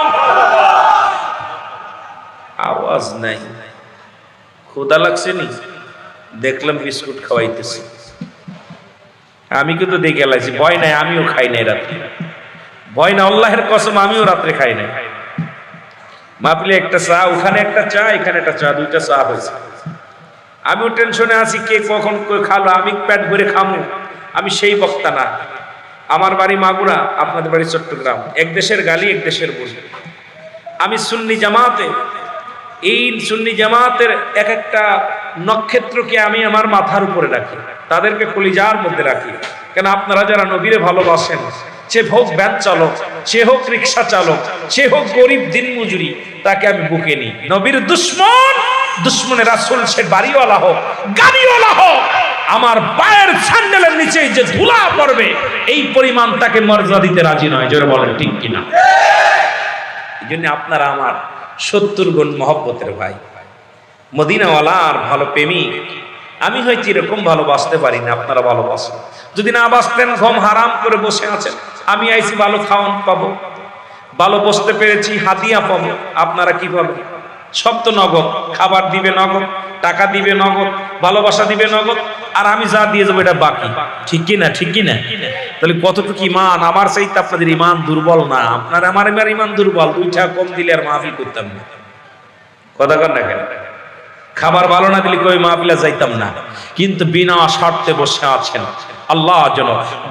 আওয়াজ নাই, ক্ষুধা লাগছে নি, দেখলাম বিস্কুট খাওয়াইতেছি, আমি কিন্তু দেখে লাগছি। ভয় নাই, আমিও খাই নাই রাত্রে, ভয় না, আল্লাহের কসম আমিও রাত্রে খাই নাই। মাপলে একটা চা, ওখানে একটা চা, এখানে একটা চা, 2টা চা হয়েছে। আমিও টেনশনে আছি কে কখন খালো, আমি পেট ভরে খামু। আমি সেই বক্তা না, আমার বাড়ি মাগুরা, আপনাদের বাড়ি চট্টগ্রাম, এক দেশের গালি এক দেশের বলি। আমি সুন্নি জামাতে, এই সুন্নি জামাতের এক একটা নক্ষত্রকে আমি আমার মাথার উপরে রাখি, তাদেরকে কলিজার মধ্যে রাখি। কেন আপনারা যারা নবীরে ভালোবাসেন, সে হোক ভ্যান চালক, সে হোক রিক্সা চালক, সে হোক গরিব দিনমজুরি, তাকে আমি বুকে নিই। নবীর দুশ্মন, দুশ্মনের রাসূল, সে বাড়িওয়ালা হোক গাড়িওয়ালা হোক, আমার পায়ের স্যান্ডেলের নিচে যে ধুলা পড়বে এই পরিমাণ তাকে মর্যাদা দিতে রাজি নয়। জোরে বলেন ঠিক কিনা? এই জন্য আপনারা আমার 70 গুণ মহব্বতের ভাই, মদিনাওয়ালার ভালো প্রেমিক। আমি হয়তো এরকম ভালোবাসতে পারি না, আপনারা ভালোবাসেন। যদি না বাসতেন, ঘুম হারাম করে বসে আছেন। আমি আইছি ভালো খাওয়ান পাবো, ভালো বসতে পেরেছি, হাদিয়া পাবো। আপনারা কি পাবেন? সব তো নগদ, খাবার দিবে নগদ, টাকা দিবে নগদ, ভালোবাসা দিবে নগদ, আর আমি যা দিয়ে যাবো এটা বাকি। ঠিক কি না? ঠিক কি না? তাহলে কতটুকু ইমান? আমার চাইতে আপনাদের ইমান দুর্বল না, আপনার আমার ইমান দুর্বল। 2 টাকা কম দিলে আর মাহফিল করতাম না। কথা কর না কেন? খাবার ভালো না দিলে কই মাহফিলে যাইতাম না। কিন্তু বিনা শর্তে বসে আছেন, আল্লাহ যেন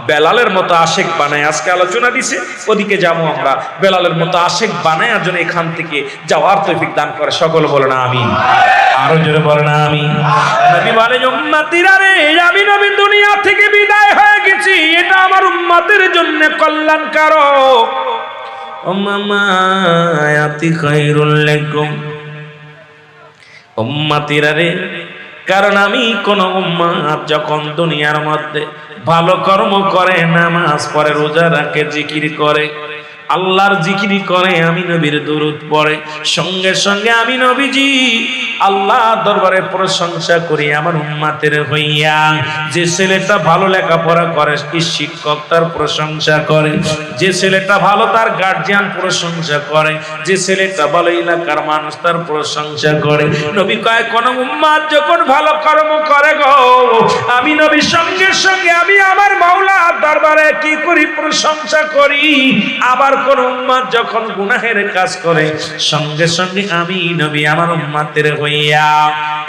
বেলালের মতো আশেক বানায়। আজকে আলোচনা দিছে, ওদিকে যাবো আমরা। বেলালের মতো আশেক বানায় যেন এখান থেকে যাওয়ার তৌফিক দান করে। সকল বলে না আমিন, আরো জোরে বলে না আমিন। নবী বলে উম্মতিরা রে, আমি নবী দুনিয়া থেকে বিদায় হয়ে গেছি, এটা আমার উম্মতের জন্য কল্যাণকারক। উম্মামা আয়াতি খায়রুল লাকুম, উম্মতিরা রে, কারণ আমি কোন উম্মত যখন দুনিয়ার মধ্যে ভালো কর্ম করে, নামাজ পড়ে, রোজা রাখে, জিকির করে, আল্লাহর জিকির করে, আমি নবীর দরুদ পড়ে, সঙ্গে সঙ্গে আমি নবীজি আল্লাহ দরবারে প্রশংসা করি আমার উম্মতের হইয়া। যে ছেলেটা ভালো লেখাপড়া করে শিক্ষক তার প্রশংসা করে, যে ছেলেটা ভালো তার গার্জিয়ান প্রশংসা করে, যে ছেলেটা ভালো এলাকার মানুষ তার প্রশংসা করে। নবী কয় কোন উম্মত যখন ভালো কর্ম করে গো, আমি নবী সঙ্গে সঙ্গে আমি আমার মাওলার দরবারে কি করি? প্রশংসা করি। আবার কোন উম্মত যখন গুনাহের কাজ করে, সঙ্গে সঙ্গে আমি নবী আমার উম্মতের হইয়া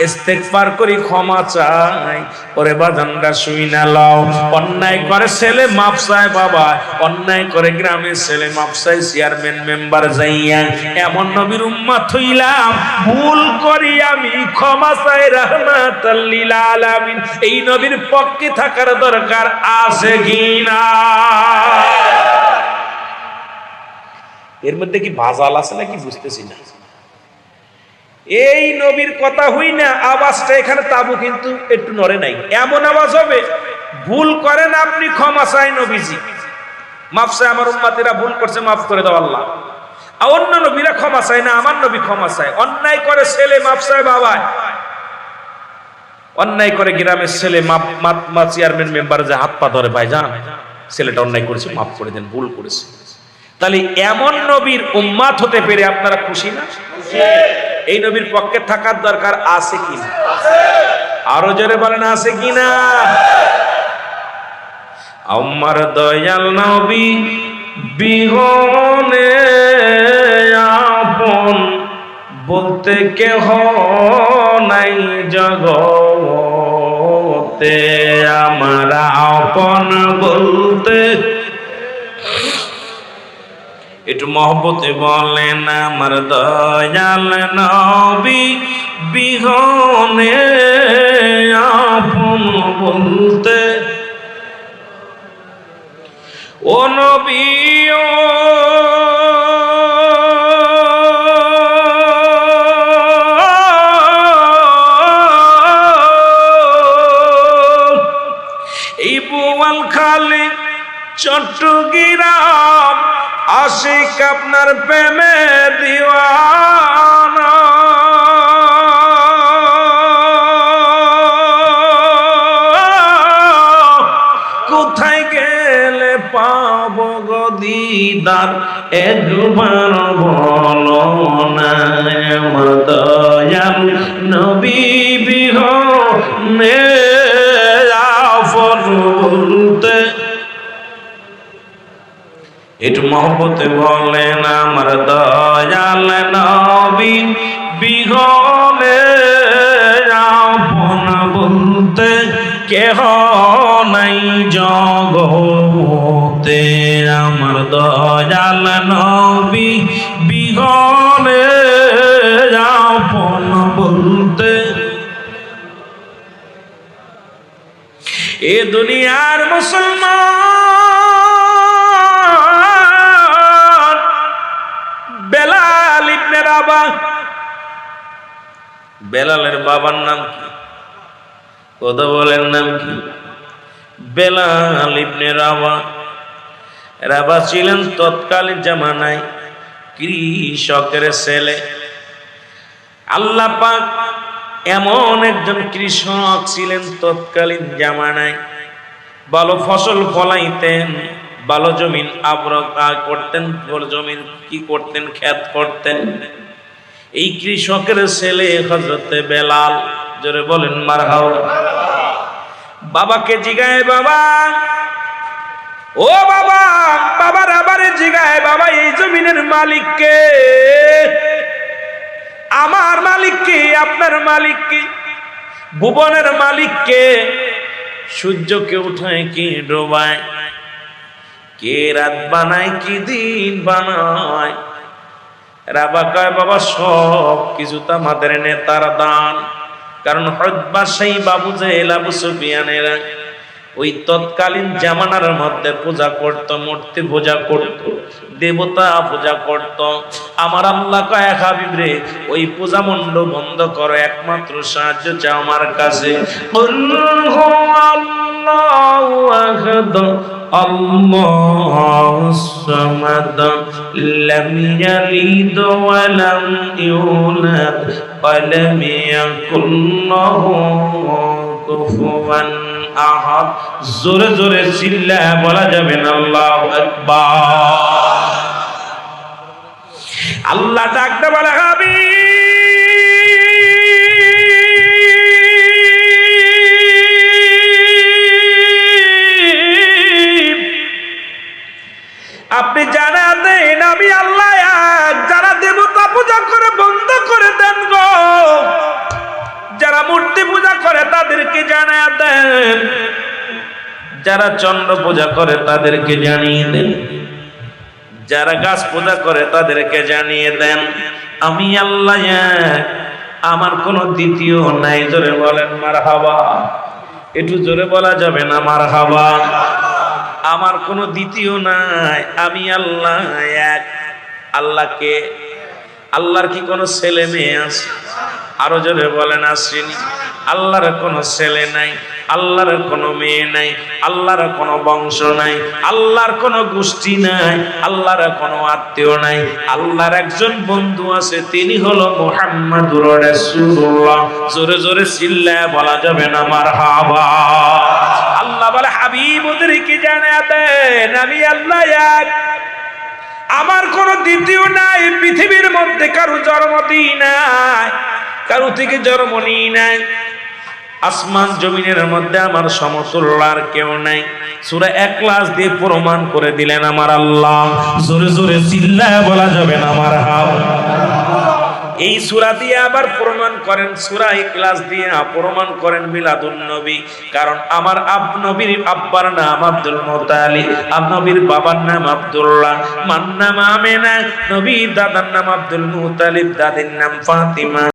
ইস্তেগফার করি, ক্ষমা চাই। ওরে বাজানরা শুই না লও, অন্যায় করে ছেলে মাফ চায় বাবা, অন্যায় করে গ্রামের ছেলে মাফ চায় চেয়ারম্যান মেম্বার যাইয়া। এমন নবীর উম্মত হইলাম, ভুল করি আমি ক্ষমা চাই রাহমাতাল লিল আলামিন। এই নবীর পক্ষে থাকার দরকার আছে কিনা? এর মধ্যে কি ভাজাল আছে নাকি বুঝতেছি না। এই নবীর কথা হই না, আওয়াজটা এখানে তাবু কিন্তু একটু নড়ে নাই, এমন আওয়াজ হবে ভুল করেন আপনি ক্ষমা চাই নবীজি, মাফ চাই আমার উম্মতেরা ভুল করছে মাফ করে দাও আল্লাহ। অন্য নবীরা ক্ষমা চায় না, আমার নবী ক্ষমা চায়। অন্যায় করে ছেলে মাফ চায় বাবা, অন্যায় করে গ্রামের ছেলে মাপ চেয়ারম্যান মেম্বার যে হাত পা ধরে, ভাই যান ছেলেটা অন্যায় করেছে মাফ করে দেন, ভুল করেছে। তাহলে এমন নবীর উম্মত হতে পেরে আপনারা খুশি না? এই নবীর পক্ষে থাকার দরকার আছে কিনা? আরো জোরে বলেন আছে কিনা? আমার দয়াল নবী বিহনে আপন বলতে কেহ নাই জগতে, আমার আপন বলতে একটু মহব্বতে বলেন আমার দয়াল নবী বিহনে আপন বলতে। ও নবী ও এই বোয়াল খালি চট্টগ্রাম আশিক আপনার প্রেমে দিওয়ানা, কোথায় গেলে পাব গো দিদার একবার বলো না, দয়াল নবী বিহনে আপন বলতে। একটু মহব্বতে বলেন আমার দয়াল নবী বিহনে আপন বলতে কেহ নাই জগতে, আমার দয়াল নবী বিহনে আপন বলতে। এ দুনিয়ার মুসলমান বেলাল ইবনে রাবাহ, বেলালের বাবার নাম কি? কথা বলেন নাম কি? বেলাল ইবনে রাবাহ। রাবাহ ছিলেন তৎকালীন জামানায় কৃষকের ছেলে। আল্লাহ পাক এমন একজন কৃষক ছিলেন তৎকালীন জামানায়, ভালো ফসল ফলাইতেন, ভালো জমিন আবরকা করতেন, জমিন কি করতেন? ক্ষেত করতেন। এই কৃষকের ছেলে হযরতে বেলাল, জোরে বলেন মারহাবা। বাবাকে জিগায় বাবা, ও বাবা, বাবার আবারে জিগায় বাবা এই জমিনের মালিক কে? আমার মালিক কে? আপনার মালিক কে? ভুবনের মালিক কে? সূর্যকে উঠায় কি ডোবায়? কে রাত বানায় কি দিন বানায়? রাবাহ কয় বাবা সব কিছু তো আমাদের নেতার দান। কারণ হযরত সেই বাবু জেহেল আবু সুফিয়ানেরা ওই তৎকালীন জামানার মধ্যে পূজা করত, মূর্তি পূজা করত, দেবতা পূজা করত। আমার আল্লাহ কয় হাবিব রে ওই পূজা মণ্ডপ বন্ধ করো, একমাত্র সাহায্য চাও আমার কাছে। কুল হুয়াল্লাহু আহাদ আল্লাহুস সামাদ লাম ইয়ালিদ ওয়া লাম ইউলাদ ওয়া লাম ইয়াকুল লাহু কুফুয়ান আহাদ। জোরে জোরে চিল্লায়া বলা যাবে না আল্লাহু আকবার। আল্লাহ ডাকতে বলে আপনি জানা দেন আমি আল্লাহ এক। যারা দেবতা পূজা করে বন্ধ করে দেন গো, যারা মূর্তি পূজা করে তাদেরকে জানা দেন, যারা চন্দ্র পূজা করে তাদেরকে জানিয়ে দেন, যারা গাছ পূজা করে তাদেরকে জানিয়ে দেন আমি আল্লাহ এক, আমার কোনো দ্বিতীয় নাই। জোরে বলেন মারহাবা। একটু জোরে বলা যাবে না মারহাবা? আমার কোনো দ্বিতীয় নাই, আমি আল্লাহ এক। আল্লাহকে, আল্লাহর কি কোনো ছেলে মেয়ে আছে? আরো জোরে বলেন আসেনি? আল্লাহর কোনো ছেলে নাই, আল্লাহর কোনো মেয়ে নাই, আল্লাহর কোনো বংশ নাই, আল্লাহর কোনো গোষ্ঠী নাই, আল্লাহর কোনো আত্মীয় নাই। আল্লাহর একজন বন্ধু আছে, তিনি হলো মুহাম্মাদুর রাসূলুল্লাহ। জোরে জোরে চিল্লায়া বলা যাবে না মারহাবা? আল্লাহ বলে হাবিব ওদেরকে জানিয়ে দেন আমি আল্লাহ এক, আমার কোনো দ্বিতীয় নাই। পৃথিবীর মধ্যে কারো জন্ম দিই নাই, কারো থেকে জন্ম নিই নাই। আসমান জমিনের মধ্যে আমার সমতুল্য আর কেউ নাই। সূরা ইখলাস দিয়ে প্রমাণ করে দিলেন আমার আল্লাহ। জোরে জোরে চিল্লায়া বলা যাবে না মারহাবা? এই সূরা দিয়ে আবার প্রমাণ করেন, সূরা ইখলাস দিয়ে প্রমাণ করেন মিলাদুন নবী। কারণ আমার নবীর আব্বার নাম আব্দুল মুত্তালিব, নবীর বাবার নাম আব্দুল্লাহ, মার নাম আমেনা, নবীর দাদার নাম আব্দুল মুত্তালিব, দাদির নাম ফাতিমা।